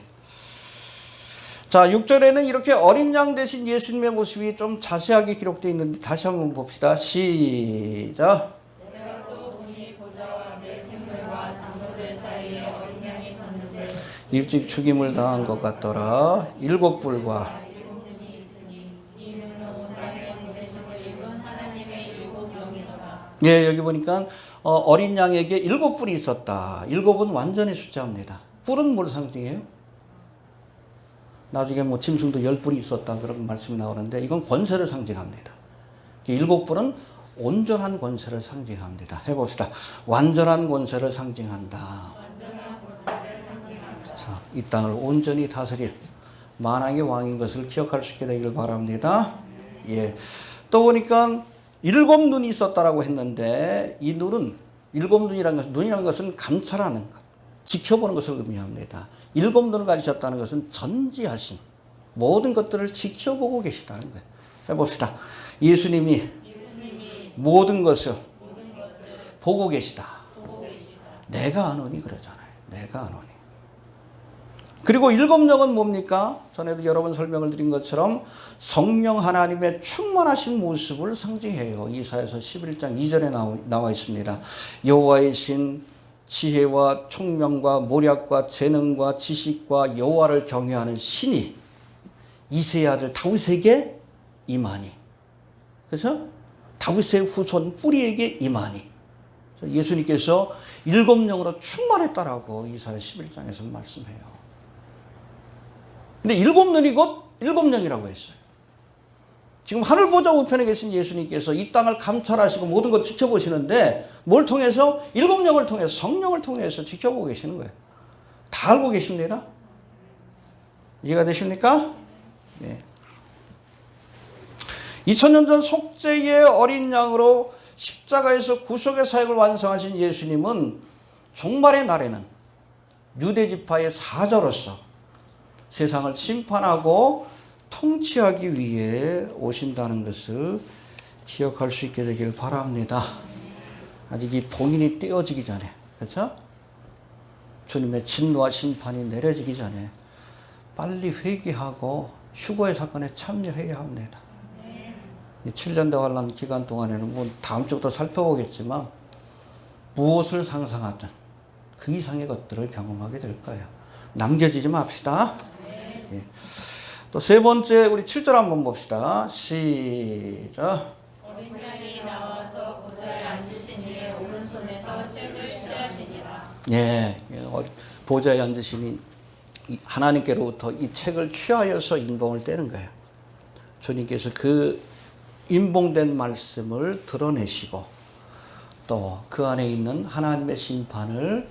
자, 6절에는 이렇게 어린 양 대신 예수님의 모습이 좀 자세하게 기록되어 있는데 다시 한번 봅시다. 시작. 내가 또 보니 보좌와 내 생물과 장로들 사이에 어린 양이 섰는데 일찍 죽임을 당한 것 같더라. 일곱 뿔과 일곱 눈이 있으니 이 눈은 온 땅에 보내심을 입은 하나님의 일곱 영이더라. 예, 여기 보니까 어린 양에게 일곱 뿔이 있었다. 일곱은 완전히 숫자입니다. 뿔은 뭘 상징해요? 나중에 뭐 짐승도 10뿔이 있었다 그런 말씀이 나오는데 이건 권세를 상징합니다. 일곱 뿔은 온전한 권세를 상징합니다. 해봅시다. 완전한 권세를 상징한다. 자, 이 땅을 온전히 다스릴 만왕의 왕인 것을 기억할 수 있게 되길 바랍니다. 예. 또 보니까 일곱 눈이 있었다라고 했는데 이 눈은 일곱 눈이라는 것은 감찰하는 것, 지켜보는 것을 의미합니다. 일곱 눈을 가지셨다는 것은 전지하신 모든 것들을 지켜보고 계시다는 거예요. 해봅시다. 예수님이 모든 것을 보고 계시다. 내가 아노니 그러잖아요. 내가 아노니. 그리고 일곱 영은 뭡니까? 전에도 여러 번 설명을 드린 것처럼 성령 하나님의 충만하신 모습을 상징해요. 이사야서 11장 2절에 나와 있습니다. 여호와의 신 지혜와 총명과 모략과 재능과 지식과 여호와를 경외하는 신이 이새의 아들 다윗에게 임하니. 그래서 다윗의 후손 뿌리에게 임하니. 예수님께서 일곱 영으로 충만했다라고 이사야 11장에서 말씀해요. 근데 일곱 눈이 곧 일곱 영이라고 했어요. 지금 하늘 보좌 우편에 계신 예수님께서 이 땅을 감찰하시고 모든 것 지켜보시는데 뭘 통해서? 일곱 영을 통해서 성령을 통해서 지켜보고 계시는 거예요. 다 알고 계십니다. 이해가 되십니까? 네. 2000년 전 속죄의 어린 양으로 십자가에서 구속의 사역을 완성하신 예수님은 종말의 날에는 유대 지파의 사자로서 세상을 심판하고 통치하기 위해 오신다는 것을 기억할 수 있게 되길 바랍니다. 아직 이 본인이 떼어지기 전에, 그렇죠? 주님의 진노와 심판이 내려지기 전에 빨리 회개하고 휴거의 사건에 참여해야 합니다. 이 7년 대환란 기간 동안에는 뭐 다음 주부터 살펴보겠지만 무엇을 상상하든 그 이상의 것들을 경험하게 될 거예요. 남겨지지 맙시다. 예. 또 세 번째 우리 7절 한번 봅시다. 시작. 어린 양이 나와서 보좌에 앉으신 이의 오른손에서 책을 취하시니라. 예, 보좌에 앉으시니 하나님께로부터 이 책을 취하여서 인봉을 떼는 거예요. 주님께서 그 인봉된 말씀을 드러내시고 또 그 안에 있는 하나님의 심판을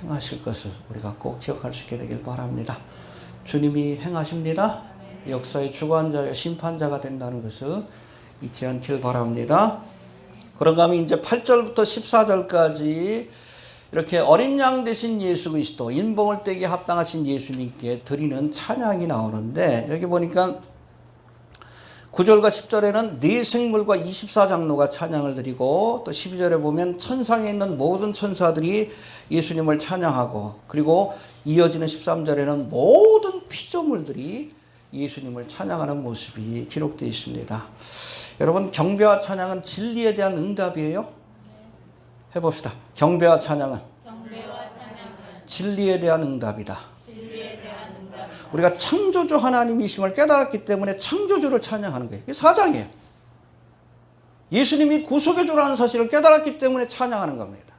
행하실 것을 우리가 꼭 기억할 수 있게 되길 바랍니다. 주님이 행하십니다. 역사의 주관자여 심판자가 된다는 것을 잊지 않길 바랍니다. 그런가 하면 이제 8절부터 14절까지 이렇게 어린 양 되신 예수 그리스도, 인봉을 떼기에 합당하신 예수님께 드리는 찬양이 나오는데, 여기 보니까 9절과 10절에는 네 생물과 24장로가 찬양을 드리고, 또 12절에 보면 천상에 있는 모든 천사들이 예수님을 찬양하고, 그리고 이어지는 13절에는 모든 피조물들이 예수님을 찬양하는 모습이 기록되어 있습니다. 여러분, 경배와 찬양은 진리에 대한 응답이에요. 해봅시다. 경배와 찬양은 진리에 대한 응답이다. 우리가 창조주 하나님이심을 깨달았기 때문에 창조주를 찬양하는 거예요. 그게 사장이에요. 예수님이 구속의 주라는 사실을 깨달았기 때문에 찬양하는 겁니다.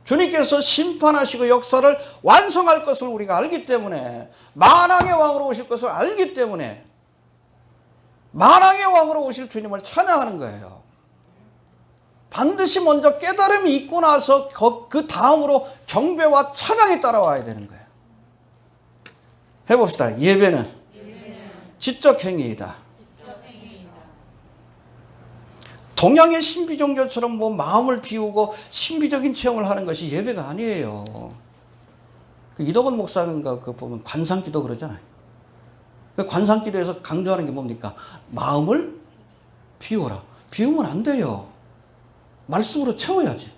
주님께서 심판하시고 역사를 완성할 것을 우리가 알기 때문에, 만왕의 왕으로 오실 것을 알기 때문에 만왕의 왕으로 오실 주님을 찬양하는 거예요. 반드시 먼저 깨달음이 있고 나서 그 다음으로 경배와 찬양이 따라와야 되는 거예요. 해봅시다. 예배는 지적 행위이다. 동양의 신비 종교처럼 뭐 마음을 비우고 신비적인 체험을 하는 것이 예배가 아니에요. 이덕원 목사인가 그 보면 관상기도 그러잖아요. 관상기도에서 강조하는 게 뭡니까? 마음을 비워라. 비우면 안 돼요. 말씀으로 채워야지.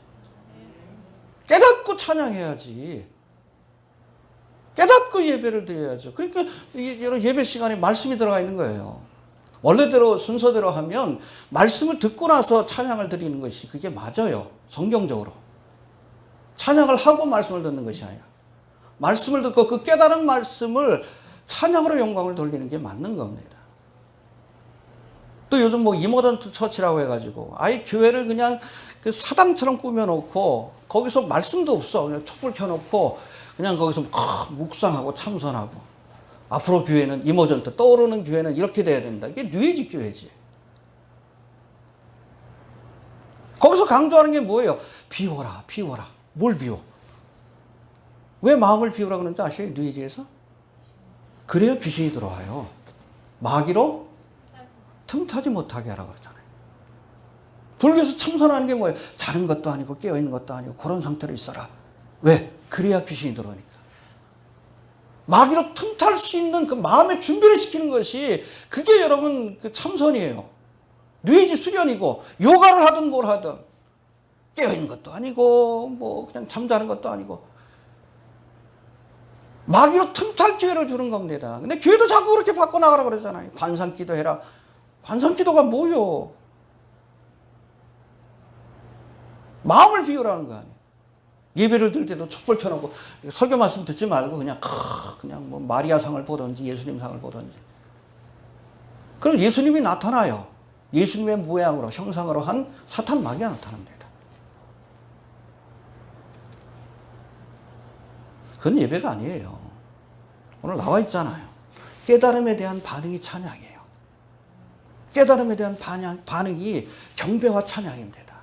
깨닫고 찬양해야지. 깨닫고 예배를 드려야죠. 그러니까 이런 예배 시간에 말씀이 들어가 있는 거예요. 원래대로 순서대로 하면 말씀을 듣고 나서 찬양을 드리는 것이 그게 맞아요. 성경적으로. 찬양을 하고 말씀을 듣는 것이 아니라 말씀을 듣고 그 깨달은 말씀을 찬양으로 영광을 돌리는 게 맞는 겁니다. 또 요즘 뭐 이모던트 처치라고 해가지고 아예 교회를 그냥 그 사당처럼 꾸며놓고 거기서 말씀도 없어. 그냥 촛불 켜놓고 그냥 거기서 묵상하고 참선하고, 앞으로 교회는 이모전트, 떠오르는 교회는 이렇게 돼야 된다. 이게 뉴에이지 교회지. 거기서 강조하는 게 뭐예요? 비워라, 비워라. 뭘 비워? 왜 마음을 비우라 그러는지 아세요? 뉴에이지에서? 그래야 귀신이 들어와요. 마귀로 틈타지 못하게 하라고 하잖아요. 불교에서 참선하는 게 뭐예요? 자는 것도 아니고 깨어있는 것도 아니고 그런 상태로 있어라. 왜? 그래야 귀신이 들어오니까. 마귀로 틈탈 수 있는 그 마음의 준비를 시키는 것이 그게 여러분 그 참선이에요. 뇌지 수련이고, 요가를 하든 뭘 하든 깨어있는 것도 아니고 뭐 그냥 잠자는 것도 아니고 마귀로 틈탈 기회를 주는 겁니다. 근데 교회도 자꾸 그렇게 바꿔나가라고 그러잖아요. 관상기도 해라. 관상기도가 뭐요? 마음을 비우라는 거 아니에요. 예배를 들 때도 촛불 켜놓고 설교 말씀 듣지 말고 그냥 뭐 마리아상을 보든지 예수님상을 보든지. 그럼 예수님이 나타나요. 예수님의 모양으로 형상으로 한 사탄 마귀가 나타납니다. 그건 예배가 아니에요. 오늘 나와 있잖아요. 깨달음에 대한 반응이 찬양이에요. 깨달음에 대한 반응이 경배와 찬양입니다.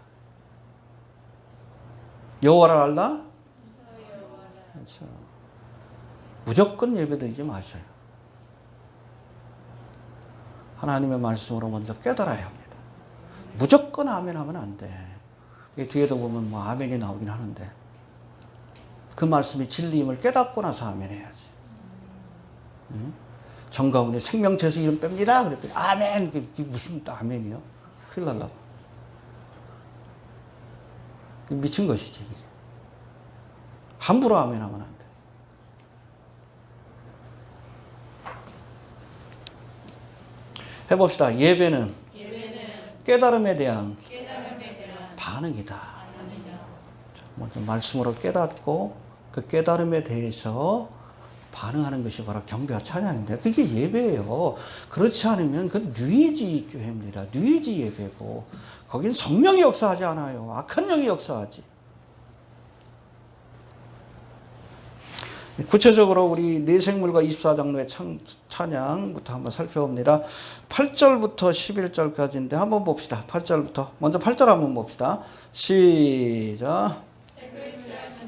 여호와를 알라? 그렇죠. 무조건 예배드리지 마셔요. 하나님의 말씀으로 먼저 깨달아야 합니다. 무조건 아멘 하면 안 돼. 뒤에도 보면 뭐 아멘이 나오긴 하는데 그 말씀이 진리임을 깨닫고 나서 아멘 해야지. 응? 정가운데 생명체에서 이름 뺍니다. 그랬더니 아멘. 그게 무슨 아멘이요? 큰일 날라고. 미친 것이지. 함부로 아멘하면 안 돼. 해봅시다. 예배는 깨달음에 대한 반응이다. 먼저 말씀으로 깨닫고 그 깨달음에 대해서 반응하는 것이 바로 경배와 찬양인데 그게 예배예요. 그렇지 않으면 그 뉘에지 교회입니다. 뉘에지 예배고 거긴 성령이 역사하지 않아요. 악한 영이 역사하지. 구체적으로 우리 내생물과 24장로의 찬양부터 한번 살펴봅니다. 8절부터 11절까지인데 한번 봅시다. 8절부터. 먼저 8절 한번 봅시다. 시작.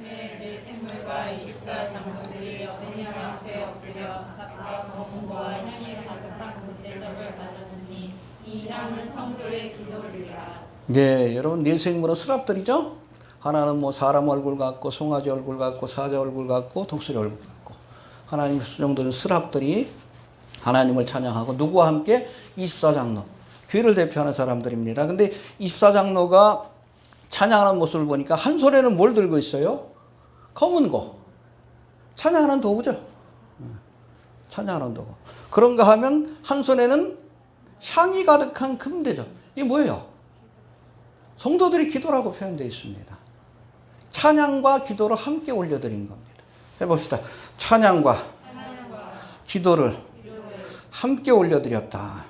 내 생물과 24장로들이 어린 양 앞에 엎드려 각각 거품과 향이 가득한 굿대접을 가졌으니 이 향은 성도의 기도리라. 네, 여러분 내생물은 스랍들이죠? 하나는 뭐 사람 얼굴 같고 송아지 얼굴 같고 사자 얼굴 같고 독수리 얼굴 같고 하나님 수정된 스랍들이 하나님을 찬양하고 누구와 함께 24장로 교회를 대표하는 사람들입니다. 근데 24장로가 찬양하는 모습을 보니까 한 손에는 뭘 들고 있어요? 검은 고. 찬양하는 도구죠. 찬양하는 도구. 그런가 하면 한 손에는 향이 가득한 금대접. 이게 뭐예요? 성도들이 기도라고 표현되어 있습니다. 찬양과 기도를 함께 올려드린 겁니다. 해봅시다. 찬양과 기도를 함께 올려드렸다.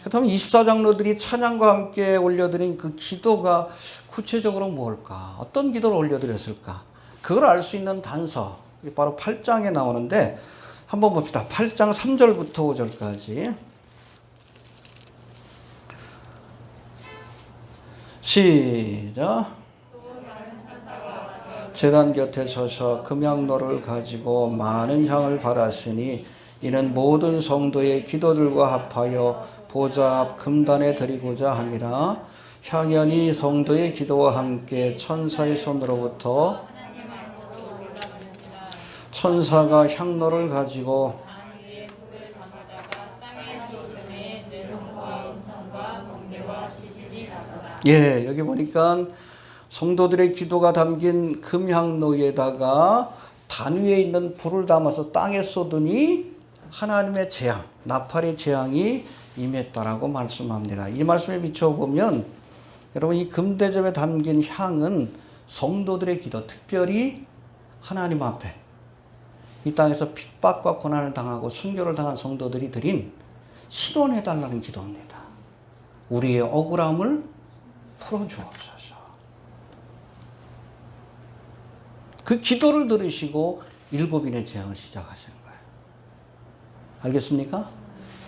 그렇다면 24장로들이 찬양과 함께 올려드린 그 기도가 구체적으로 뭘까? 어떤 기도를 올려드렸을까? 그걸 알 수 있는 단서, 바로 8장에 나오는데 한번 봅시다. 8장 3절부터 5절까지. 시작. 제단 곁에 서서 금향로를 가지고 많은 향을 받았으니 이는 모든 성도의 기도들과 합하여 보좌 앞 금단에 드리고자 함이라. 향연이 성도의 기도와 함께 천사의 손으로부터 천사가 향로를 가지고 예, 여기 보니까 성도들의 기도가 담긴 금향로에다가 단 위에 있는 불을 담아서 땅에 쏟으니 하나님의 재앙, 나팔의 재앙이 임했다라고 말씀합니다. 이 말씀에 비춰보면 여러분 이 금대접에 담긴 향은 성도들의 기도, 특별히 하나님 앞에 이 땅에서 핍박과 고난을 당하고 순교를 당한 성도들이 드린 신원해달라는 기도입니다. 우리의 억울함을 풀어주옵소서. 그 기도를 들으시고 7인의 재앙을 시작하시는 거예요. 알겠습니까?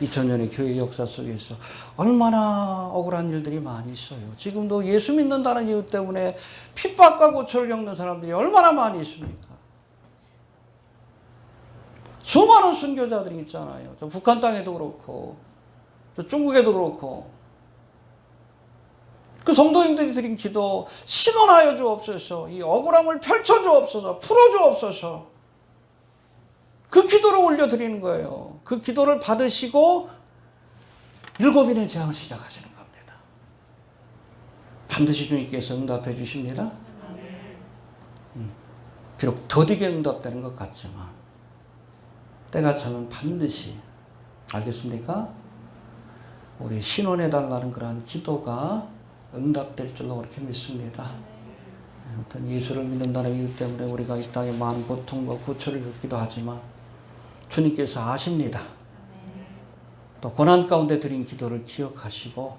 2000년의 교회 역사 속에서 얼마나 억울한 일들이 많이 있어요. 지금도 예수 믿는다는 이유 때문에 핍박과 고초를 겪는 사람들이 얼마나 많이 있습니까? 수많은 순교자들이 있잖아요. 저 북한 땅에도 그렇고 저 중국에도 그렇고 그 성도님들이 드린 기도 신원하여 주옵소서. 이 억울함을 펼쳐 주옵소서. 풀어 주옵소서. 그 기도를 올려드리는 거예요. 그 기도를 받으시고 7인의 재앙을 시작하시는 겁니다. 반드시 주님께서 응답해 주십니다. 비록 더디게 응답되는 것 같지만 때가 차면 반드시, 알겠습니까? 우리 신원해달라는 그러한 기도가 응답될 줄로 그렇게 믿습니다. 아무튼 예수를 믿는다는 이유 때문에 우리가 이 땅에 많은 고통과 고초를 겪기도 하지만 주님께서 아십니다. 또 고난 가운데 드린 기도를 기억하시고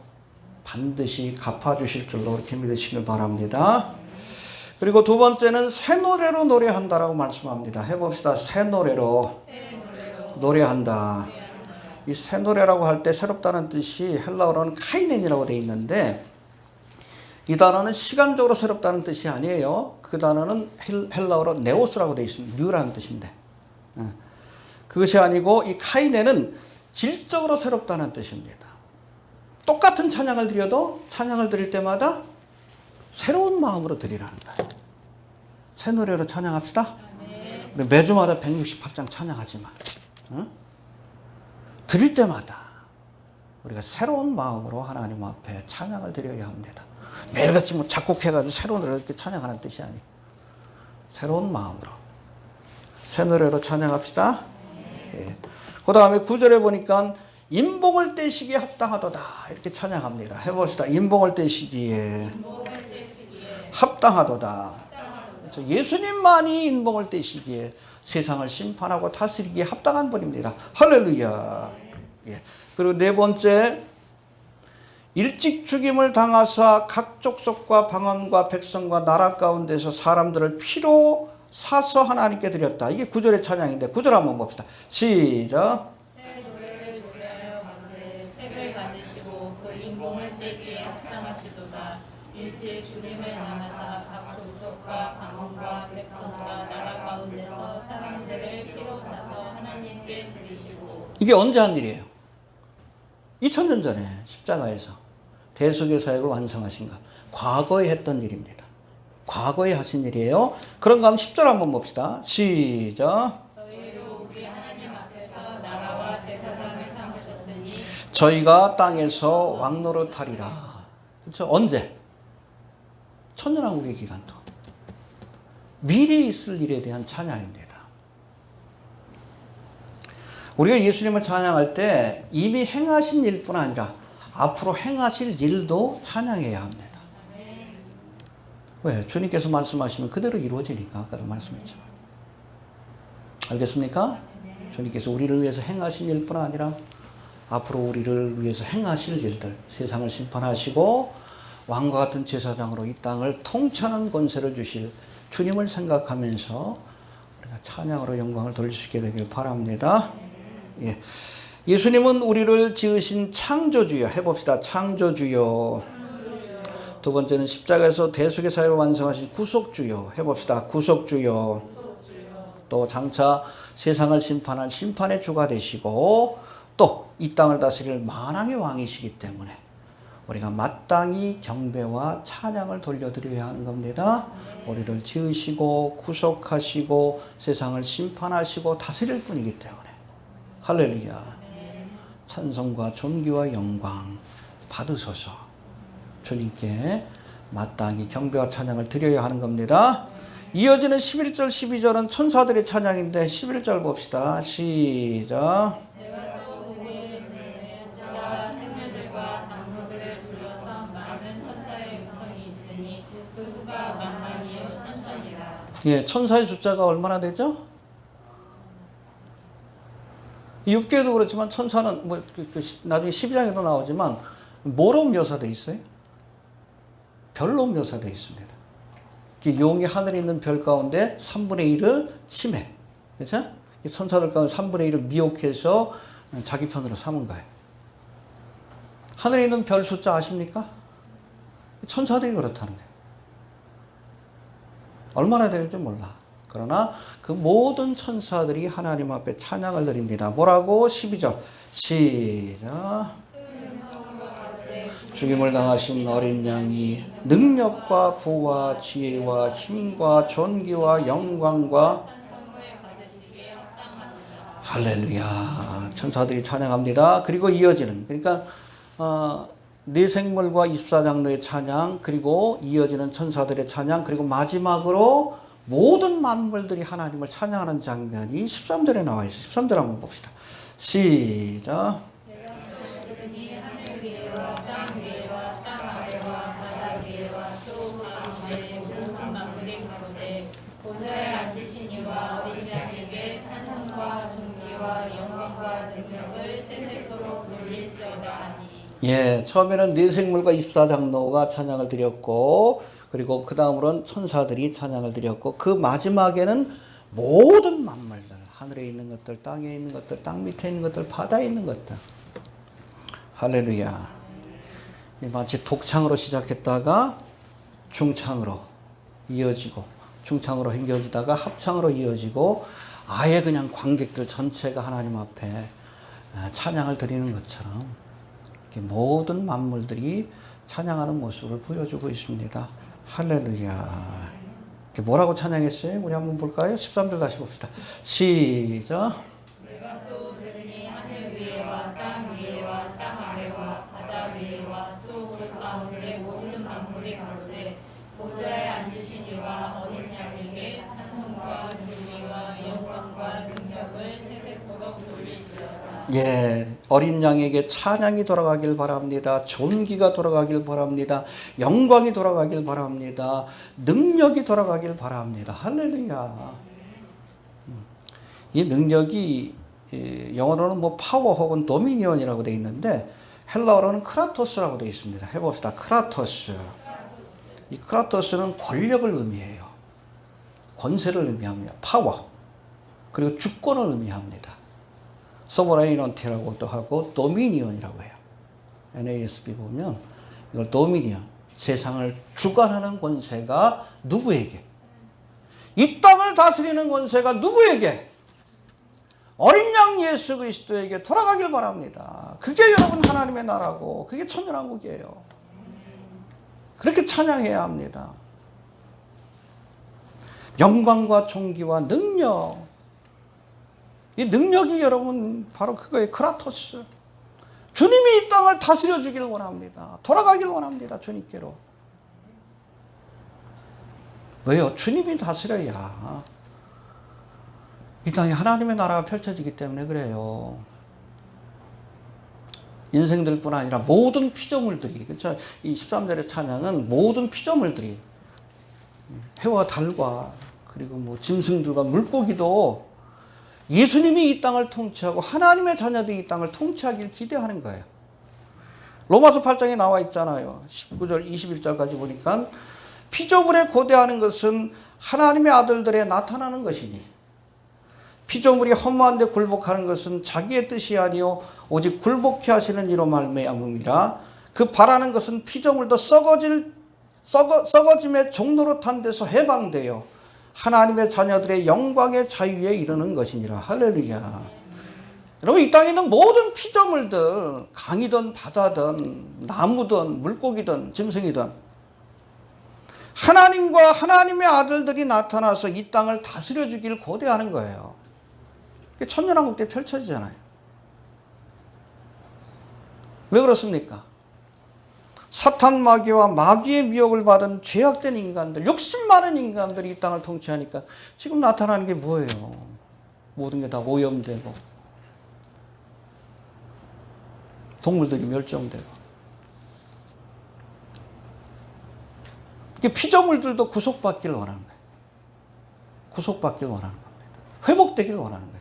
반드시 갚아주실 줄로 그렇게 믿으시길 바랍니다. 그리고 두 번째는 새 노래로 노래한다라고 말씀합니다. 해봅시다. 새 노래로 노래한다. 이 새 노래라고 할 때 새롭다는 뜻이 헬라어로는 카이넨이라고 되어 있는데 이 단어는 시간적으로 새롭다는 뜻이 아니에요. 그 단어는 헬라어로 네오스라고 되어 있습니다. 뉴라는 뜻인데 그것이 아니고 이 카이넨은 질적으로 새롭다는 뜻입니다. 똑같은 찬양을 드려도 찬양을 드릴 때마다 새로운 마음으로 드리라는 거예요. 새 노래로 찬양합시다. 우리 매주마다 168장 찬양하지만 드릴 때마다 우리가 새로운 마음으로 하나님 앞에 찬양을 드려야 합니다. 매일같이 뭐 작곡해가지고 새로운 노래를 이렇게 찬양하는 뜻이 아니에요. 새로운 마음으로 새 노래로 찬양합시다. 예. 그 다음에 9절에 보니까 인복을 떼시기에 합당하도다 이렇게 찬양합니다. 해봅시다. 인복을 떼시기에 합당하도다. 그렇죠? 예수님만이 인복을 떼시기에 세상을 심판하고 다스리기에 합당한 분입니다. 할렐루야. 예. 그리고 네 번째, 일찍 죽임을 당하사 각 족속과 방언과 백성과 나라 가운데서 사람들을 피로 사서 하나님께 드렸다. 이게 9절의 찬양인데 9절 한번 봅시다. 시작. 새 노래를 노래하여 가로되 책을 가지시고 그 인봉을 떼기에 합당하시도다. 일찍 죽임을 당하사 각 족속과 방언과 백성과 나라 가운데서 사람들을 피로 사서 하나님께 드리시고. 이게 언제 한 일이에요? 2000년 전에 십자가에서 대속의 사역을 완성하신 것. 과거에 했던 일입니다. 과거에 하신 일이에요. 그런가 하면 10절 한번 봅시다. 시작. 저희로 우리 하나님 앞에서 나라와 제사장을 삼으셨으니 저희가 땅에서 왕노릇하리라. 그렇죠? 언제? 천년왕국의 기간 동안. 미래에 있을 일에 대한 찬양입니다. 우리가 예수님을 찬양할 때 이미 행하신 일뿐 아니라 앞으로 행하실 일도 찬양해야 합니다. 왜? 주님께서 말씀하시면 그대로 이루어지니까. 아까도 말씀했지만. 알겠습니까? 주님께서 우리를 위해서 행하신 일뿐 아니라 앞으로 우리를 위해서 행하실 일들, 세상을 심판하시고 왕과 같은 제사장으로 이 땅을 통치하는 권세를 주실 주님을 생각하면서 우리가 찬양으로 영광을 돌릴 수 있게 되길 바랍니다. 예. 예수님은 우리를 지으신 창조주요. 해봅시다. 창조주요. 두 번째는 십자가에서 대속의 사역을 완성하신 구속주요. 해봅시다. 구속주요. 또 장차 세상을 심판한 심판의 주가 되시고 또 이 땅을 다스릴 만왕의 왕이시기 때문에 우리가 마땅히 경배와 찬양을 돌려드려야 하는 겁니다. 우리를 지으시고 구속하시고 세상을 심판하시고 다스릴 분이기 때문에 할렐루야. 찬송과 존귀와 영광 받으소서. 주님께 마땅히 경배와 찬양을 드려야 하는 겁니다. 이어지는 11절 12절은 천사들의 찬양인데 11절 봅시다. 시작. 내가 또 보고 있는데 저와 생물들과 장로들을 둘러서 많은 천사의 육성이 있으니 그 수가 만만이요 천천이라. 예, 천사의 숫자가 얼마나 되죠? 욥기에도 그렇지만 천사는 뭐 나중에 12장에도 나오지만 뭐로 묘사되어 있어요? 별로 묘사되어 있습니다. 용이 하늘에 있는 별 가운데 3분의 1을 침해. 그렇죠? 천사들 가운데 3분의 1을 미혹해서 자기 편으로 삼은 거예요. 하늘에 있는 별 숫자 아십니까? 천사들이 그렇다는 거예요. 얼마나 되는지 몰라. 그러나 그 모든 천사들이 하나님 앞에 찬양을 드립니다. 뭐라고? 12절. 시작. 죽임을 당하신 어린 양이 능력과 부와 지혜와 힘과 존귀와 영광과 할렐루야. 천사들이 찬양합니다. 그리고 이어지는 그러니까 네 생물과 24장로의 찬양 그리고 이어지는 천사들의 찬양 그리고 마지막으로 모든 만물들이 하나님을 찬양하는 장면이 13절에 나와 있어요. 13절 한번 봅시다. 시작. 예, 처음에는 네 생물과 24장로가 찬양을 드렸고 그리고 그 다음으로는 천사들이 찬양을 드렸고 그 마지막에는 모든 만물들 하늘에 있는 것들 땅에 있는 것들 땅 밑에 있는 것들 바다에 있는 것들 할렐루야. 마치 독창으로 시작했다가 중창으로 이어지고 중창으로 이어지다가 합창으로 이어지고 아예 그냥 관객들 전체가 하나님 앞에 찬양을 드리는 것처럼 모든 만물들이 찬양하는 모습을 보여주고 있습니다. 할렐루야. 뭐라고 찬양했어요? 우리 한번 볼까요? 13절 다시 봅시다. 시작. 내가 또 들으니 하늘 위에와 땅 위에와 땅 아래와 하시니라. 또 그 가운데 모든 만물이 가로되 보좌에 앉으신 이와 어린 양에게 찬송과 존귀와 영광과 능력을 세세토록 돌리시리라. 예, 어린 양에게 찬양이 돌아가길 바랍니다. 존귀가 돌아가길 바랍니다. 영광이 돌아가길 바랍니다. 능력이 돌아가길 바랍니다. 할렐루야. 이 능력이 영어로는 뭐 파워 혹은 도미니언이라고 되어 있는데 헬라어로는 크라토스라고 되어 있습니다. 해봅시다. 크라토스. 이 크라토스는 권력을 의미해요. 권세를 의미합니다. 파워. 그리고 주권을 의미합니다. 소버레이넌티라고도 하고 도미니언이라고 해요. NASB 보면 이걸 도미니언, 세상을 주관하는 권세가 누구에게? 이 땅을 다스리는 권세가 누구에게? 어린 양 예수 그리스도에게 돌아가길 바랍니다. 그게 여러분 하나님의 나라고 그게 천년왕국이에요. 그렇게 찬양해야 합니다. 영광과 존귀와 능력. 이 능력이 여러분 바로 그거예요. 크라토스. 주님이 이 땅을 다스려 주기를 원합니다. 돌아가길 원합니다. 주님께로. 왜요? 주님이 다스려야 이 땅에 하나님의 나라가 펼쳐지기 때문에 그래요. 인생들뿐 아니라 모든 피조물들이, 그렇죠? 이 13절의 찬양은 모든 피조물들이 해와 달과 그리고 뭐 짐승들과 물고기도 예수님이 이 땅을 통치하고 하나님의 자녀들이 이 땅을 통치하기를 기대하는 거예요. 로마서 8장에 나와 있잖아요. 19절, 21절까지 보니까 피조물에 고대하는 것은 하나님의 아들들에 나타나는 것이니 피조물이 허무한데 굴복하는 것은 자기의 뜻이 아니요 오직 굴복케 하시는 이로 말미암음이라. 그 바라는 것은 피조물도 썩어짐의 종로로 탄 데서 해방되어 하나님의 자녀들의 영광의 자유에 이르는 것이니라. 할렐루야. 여러분 이 땅에 있는 모든 피조물들, 강이든 바다든 나무든 물고기든 짐승이든 하나님과 하나님의 아들들이 나타나서 이 땅을 다스려 주길 고대하는 거예요. 천년왕국 때 펼쳐지잖아요. 왜 그렇습니까? 사탄 마귀와 마귀의 미혹을 받은 죄악된 인간들, 욕심 많은 인간들이 이 땅을 통치하니까 지금 나타나는 게 뭐예요? 모든 게 다 오염되고 동물들이 멸종되고 피조물들도 구속받기를 원하는 거예요. 구속받기를 원하는 겁니다. 회복되기를 원하는 거예요.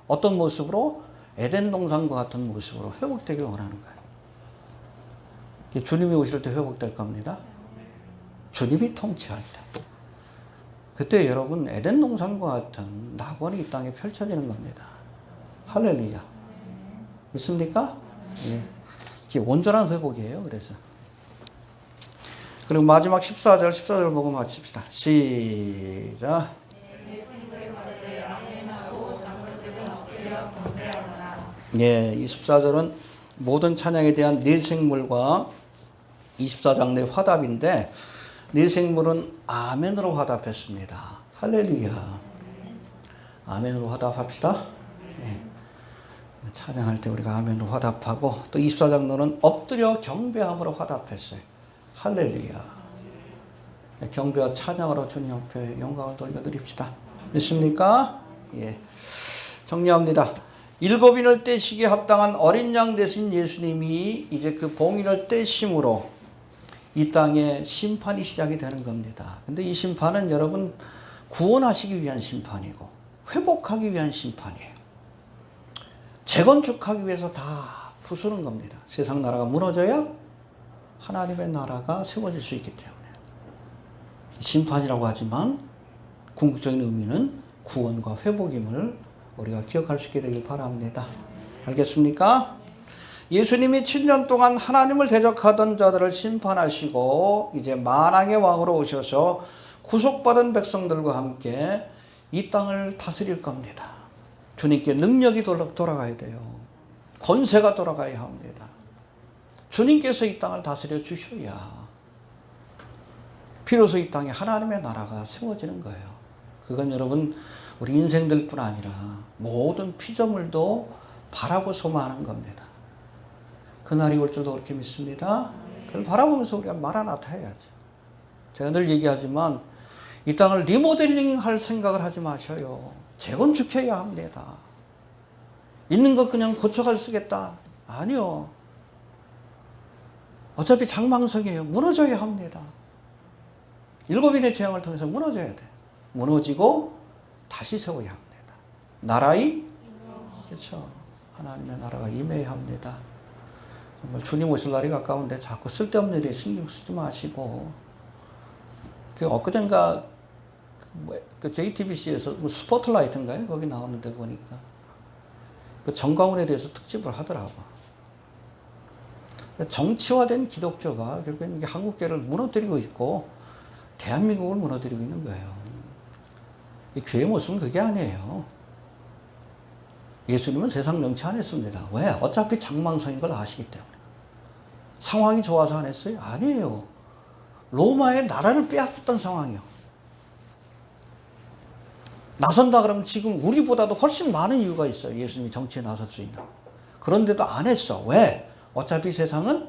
어떤 모습으로? 에덴 동산과 같은 모습으로 회복되기를 원하는 거예요. 주님이 오실 때 회복될 겁니다. 주님이 통치할 때. 그때 여러분 에덴 동산과 같은 낙원이 이 땅에 펼쳐지는 겁니다. 할렐루야. 믿습니까? 예. 이게 온전한 회복이에요. 그래서. 그리고 마지막 14절 보고 마칩시다. 시작. 예, 24절은 모든 찬양에 대한 네 생물과 24장 내 화답인데 네 생물은 아멘으로 화답했습니다. 할렐루야. 아멘으로 화답합시다. 예. 찬양할 때 우리가 아멘으로 화답하고 또 24장로는 엎드려 경배함으로 화답했어요. 할렐루야. 경배와 찬양으로 주님 앞에 영광을 돌려드립시다. 믿습니까? 예. 정리합니다. 7인을 떼시기에 합당한 어린 양 되신 예수님이 이제 그 봉인을 떼심으로 이 땅에 심판이 시작이 되는 겁니다. 근데 이 심판은 여러분 구원하시기 위한 심판이고 회복하기 위한 심판이에요. 재건축하기 위해서 다 부수는 겁니다. 세상 나라가 무너져야 하나님의 나라가 세워질 수 있기 때문에. 심판이라고 하지만 궁극적인 의미는 구원과 회복임을 우리가 기억할 수 있게 되길 바랍니다. 알겠습니까? 예수님이 7년 동안 하나님을 대적하던 자들을 심판하시고 이제 만왕의 왕으로 오셔서 구속받은 백성들과 함께 이 땅을 다스릴 겁니다. 주님께 능력이 돌아가야 돼요. 권세가 돌아가야 합니다. 주님께서 이 땅을 다스려 주셔야 비로소 이 땅에 하나님의 나라가 세워지는 거예요. 그건 여러분 우리 인생들뿐 아니라 모든 피조물도 바라고 소망하는 겁니다. 그날이 올 줄도 그렇게 믿습니다. 그걸 바라보면서 우리가 마라나타 해야지. 제가 늘 얘기하지만 이 땅을 리모델링 할 생각을 하지 마셔요. 재건축해야 합니다. 있는 거 그냥 고쳐갈 쓰겠다. 아니요. 어차피 장망성이에요. 무너져야 합니다. 7인의 재앙을 통해서 무너져야 돼. 무너지고 다시 세워야 합니다. 나라의, 그렇죠. 하나님의 나라가 임해야 합니다. 정말 주님 오실 날이 가까운데 자꾸 쓸데없는 일에 신경 쓰지 마시고. 그 엊그젠가 그 JTBC에서 스포트라이트인가요? 거기 나오는데 보니까 그 정광훈에 대해서 특집을 하더라고. 정치화된 기독교가 결국엔 한국교회를 무너뜨리고 있고 대한민국을 무너뜨리고 있는 거예요. 이 교회 모습은 그게 아니에요. 예수님은 세상 정치 안 했습니다. 왜? 어차피 장망성인 걸 아시기 때문에. 상황이 좋아서 안 했어요? 아니에요. 로마의 나라를 빼앗겼던 상황이요. 나선다 그러면 지금 우리보다도 훨씬 많은 이유가 있어요. 예수님이 정치에 나설 수 있는. 그런데도 안 했어. 왜? 어차피 세상은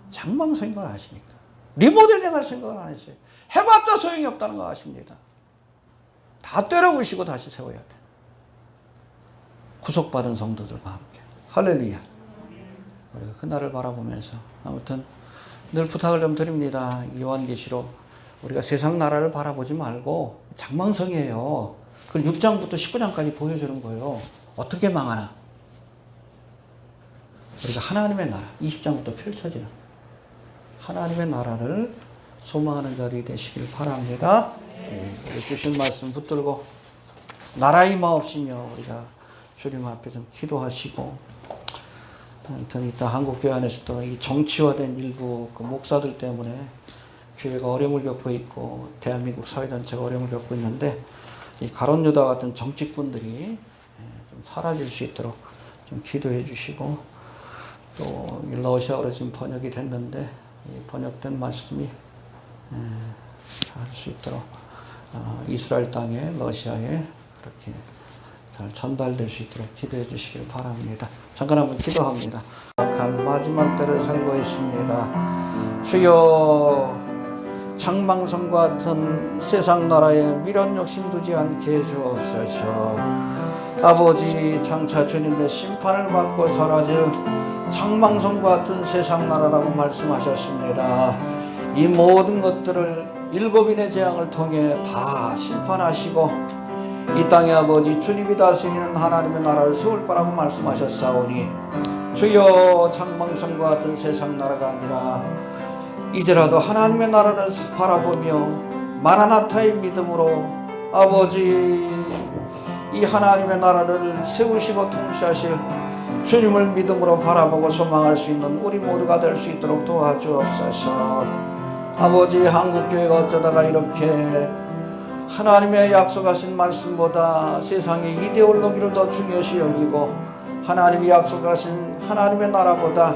장망성인 걸 아시니까. 리모델링 할 생각을 안 했어요. 해봤자 소용이 없다는 거 아십니다. 다 때려부시고 다시 세워야 돼. 구속받은 성도들과 함께. 할렐루야. 우리가 그날을 바라보면서 아무튼 늘 부탁을 좀 드립니다. 요한계시록 우리가 세상 나라를 바라보지 말고 장망성이에요. 그걸 6장부터 19장까지 보여주는 거예요. 어떻게 망하나? 우리가 하나님의 나라 20장부터 펼쳐지는 하나님의 나라를 소망하는 자들이 되시길 바랍니다. 네, 주신 말씀 붙들고 나라의 마옵시며 우리가 주님 앞에 좀 기도하시고, 아무튼 이따 한국교회 안에서도 이 정치화된 일부 그 목사들 때문에 교회가 어려움을 겪고 있고 대한민국 사회 전체가 어려움을 겪고 있는데 이 가론 유다 같은 정치꾼들이 좀 사라질 수 있도록 좀 기도해 주시고, 또 러시아어로 지금 번역이 됐는데 이 번역된 말씀이 잘 할 수 있도록 이스라엘 땅에 러시아에 그렇게 잘 전달될 수 있도록 기도해 주시길 바랍니다. 잠깐 한번 기도합니다. 악한 마지막 때를 살고 있습니다. 주여, 장망성과 같은 세상 나라에 미련 욕심 두지 않게 해주옵소서. 아버지, 장차 주님의 심판을 받고 사라질 장망성과 같은 세상 나라라고 말씀하셨습니다. 이 모든 것들을 7인의 재앙을 통해 다 심판하시고 이 땅의 아버지 주님이 다스리는 하나님의 나라를 세울 거라고 말씀하셨사오니 주여, 장망성과 같은 세상 나라가 아니라 이제라도 하나님의 나라를 바라보며 마라나타의 믿음으로 아버지 이 하나님의 나라를 세우시고 통치하실 주님을 믿음으로 바라보고 소망할 수 있는 우리 모두가 될 수 있도록 도와주옵소서. 아버지, 한국교회가 어쩌다가 이렇게 하나님의 약속하신 말씀보다 세상의 이데올로기를 더 중요시 여기고 하나님이 약속하신 하나님의 나라보다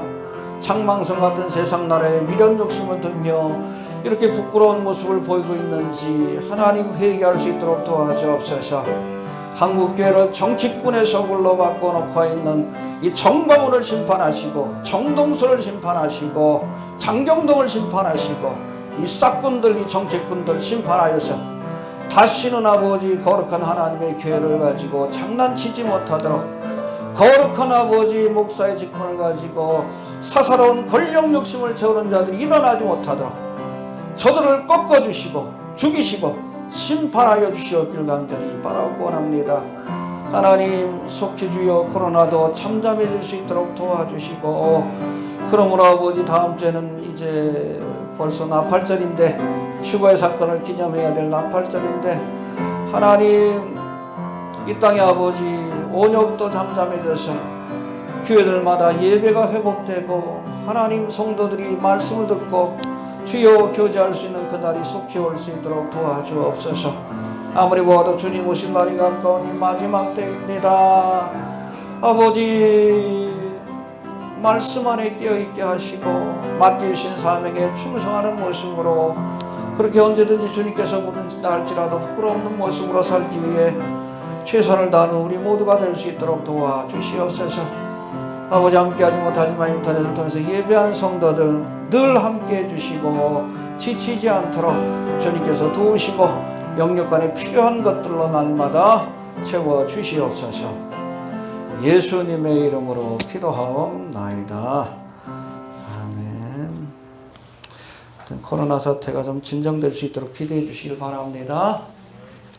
장망성 같은 세상 나라에 미련 욕심을 두며 이렇게 부끄러운 모습을 보이고 있는지 하나님 회개할 수 있도록 도와주옵소서. 한국교회를 정치꾼의 소굴로 바꿔놓고 있는 이 정광훈을 심판하시고 정동수를 심판하시고 장경동을 심판하시고 이 싹꾼들, 이 정치꾼들 심판하여서 다시는 아버지 거룩한 하나님의 교회를 가지고 장난치지 못하도록, 거룩한 아버지 목사의 직분을 가지고 사사로운 권력 욕심을 채우는 자들이 일어나지 못하도록 저들을 꺾어주시고 죽이시고 심판하여 주시옵길 간절히 바라고 원합니다. 하나님, 속히 주여 코로나도 잠잠해질 수 있도록 도와주시고, 그러므로 아버지 다음 주에는 이제 벌써 나팔절인데 휴거의 사건을 기념해야 될 나팔절인데 하나님, 이 땅의 아버지 온역도 잠잠해져서 교회들마다 예배가 회복되고 하나님 성도들이 말씀을 듣고 주여 교제할 수 있는 그날이 속히 올 수 있도록 도와주옵소서. 아무리 보아도 주님 오실 날이 가까우니 마지막 때입니다. 아버지, 말씀 안에 깨어있게 하시고 맡기신 사명에 충성하는 모습으로, 그렇게 언제든지 주님께서 부르신다 할지라도 부끄러운 모습으로 살기 위해 최선을 다하는 우리 모두가 될 수 있도록 도와주시옵소서. 아버지 함께하지 못하지만 인터넷을 통해서 예배하는 성도들 늘 함께해 주시고 지치지 않도록 주님께서 도우시고 영육간에 필요한 것들로 날마다 채워 주시옵소서. 예수님의 이름으로 기도하옵나이다. 아멘. 코로나 사태가 좀 진정될 수 있도록 기도해 주시길 바랍니다.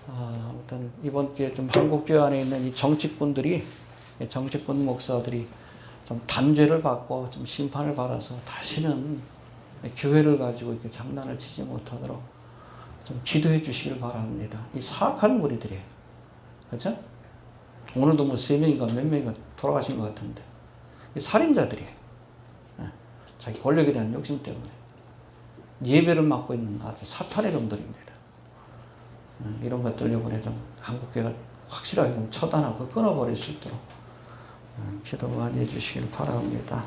아무튼 이번 기회에 좀 한국교회 안에 있는 이 정치꾼 목사들이 좀 단죄를 받고 좀 심판을 받아서 다시는 교회를 가지고 이렇게 장난을 치지 못하도록 좀 기도해 주시길 바랍니다. 이 사악한 무리들이에요. 그렇죠? 오늘도 뭐 3명인가 몇 명인가 돌아가신 것 같은데 이 살인자들이에요. 자기 권력에 대한 욕심 때문에 예배를 맡고 있는 아주 사탄의 종들입니다. 이런 것들 이번에 좀 한국교회가 확실하게 좀 처단하고 끊어버릴 수 있도록 기도 많이 해주시길 바랍니다.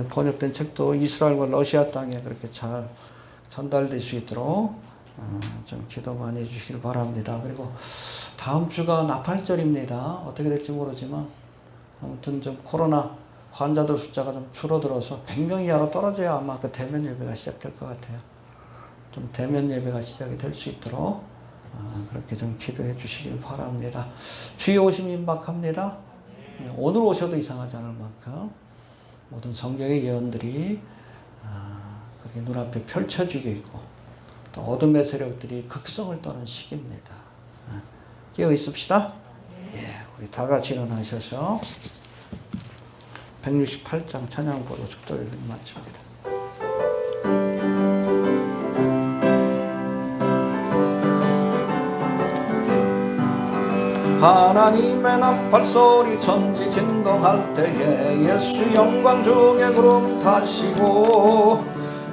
번역된 책도 이스라엘과 러시아 땅에 그렇게 잘 전달될 수 있도록 좀 기도 많이 해주시길 바랍니다. 그리고 다음 주가 나팔절입니다. 어떻게 될지 모르지만 아무튼 좀 코로나 환자들 숫자가 좀 줄어들어서 100명 이하로 떨어져야 아마 그 대면 예배가 시작될 것 같아요. 좀 대면 예배가 시작이 될 수 있도록 그렇게 좀 기도해 주시길 바랍니다. 주의 오심이 임박합니다. 오늘 오셔도 이상하지 않을 만큼 모든 성경의 예언들이 그게 눈앞에 펼쳐지고 있고 또 어둠의 세력들이 극성을 떠는 시기입니다. 깨어 있읍시다. 예, 우리 다 같이 일어나셔서 168장 찬양고로 축도를 마칩니다. 하나님의 나팔소리 천지 진동할 때에 예수 영광 중에 구름 타시고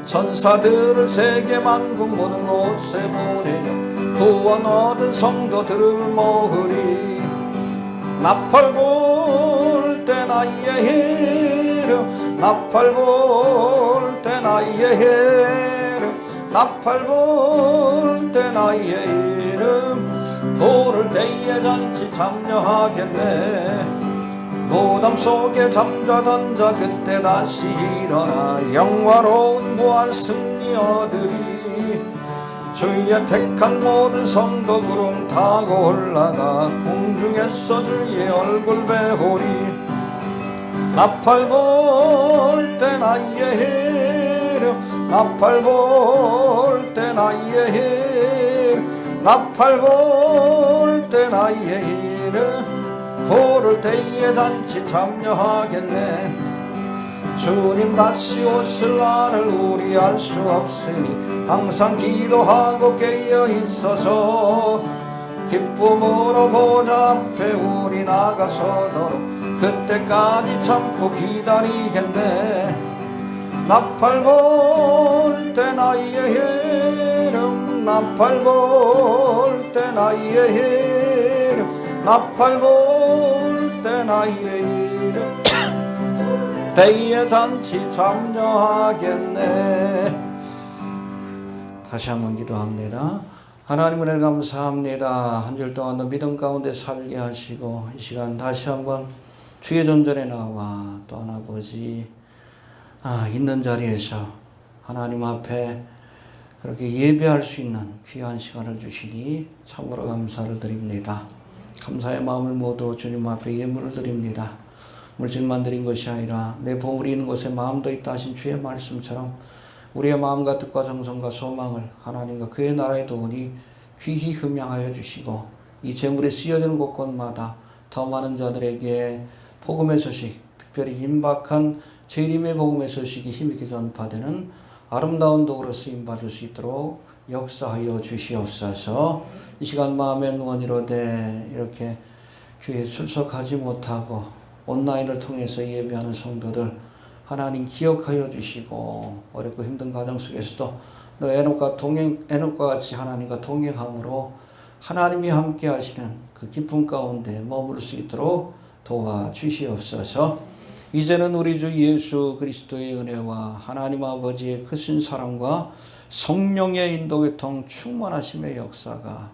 천사들을 세계 만국 모든 곳에 보내요 구원 얻은 성도들을 모으리 나팔 불 때 나의 이름 나팔 불 때 나의 이름 나팔 불 때 나의 이름 부를 때에 잔치 참여하겠네 무덤 속에 잠자던 자 그때 다시 일어나 영화로운 부활 승리 얻으리 주의 택한 모든 성도 구름 타고 올라가 공중에서 주의 얼굴 배우리 나팔 불 때 나의 이름 나팔 불 때 나의 이름 나팔 불 때 나의 이름 부를 때에 잔치 참여하겠네 주님 다시 오실 날을 우리 알 수 없으니 항상 기도하고 깨어 있어서 기쁨으로 보좌 앞에 우리 나가서도록 그때까지 참고 기다리겠네 나팔 불 때 나의 이름 나팔 불 때 나의 이름 나팔 불 때 나의 이름 때에 잔치 참여하겠네. 다시 한번 기도합니다. 하나님 은혜를 감사합니다. 한 주일 동안도 믿음 가운데 살게 하시고 이 시간 다시 한번 주의 존전에 나와 또한 아버지 있는 자리에서 하나님 앞에 그렇게 예배할 수 있는 귀한 시간을 주시니 참으로 감사를 드립니다. 감사의 마음을 모두 주님 앞에 예물을 드립니다. 물질만 드린 것이 아니라 내 보물이 있는 곳에 마음도 있다 하신 주의 말씀처럼 우리의 마음과 뜻과 정성과 소망을 하나님과 그의 나라에 도우니 귀히 흠양하여 주시고 이 재물이 쓰여지는 곳곳마다 더 많은 자들에게 복음의 소식, 특별히 임박한 재림의 복음의 소식이 힘있게 전파되는 아름다운 도구로 쓰임받을 수 있도록 역사하여 주시옵소서. 이 시간 마음의 누원이로되 이렇게 교회에 출석하지 못하고 온라인을 통해서 예배하는 성도들 하나님 기억하여 주시고 어렵고 힘든 과정 속에서도 너 에녹과 같이 하나님과 동행함으로 하나님이 함께 하시는 그 기쁨 가운데 머물 수 있도록 도와주시옵소서. 이제는 우리 주 예수 그리스도의 은혜와 하나님 아버지의 크신 사랑과 성령의 인도교통 충만하심의 역사가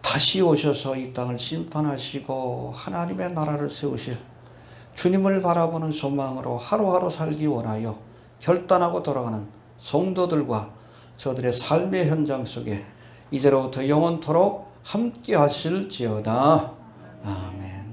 다시 오셔서 이 땅을 심판하시고 하나님의 나라를 세우실 주님을 바라보는 소망으로 하루하루 살기 원하여 결단하고 돌아가는 성도들과 저들의 삶의 현장 속에 이제로부터 영원토록 함께 하실지어다. 아멘.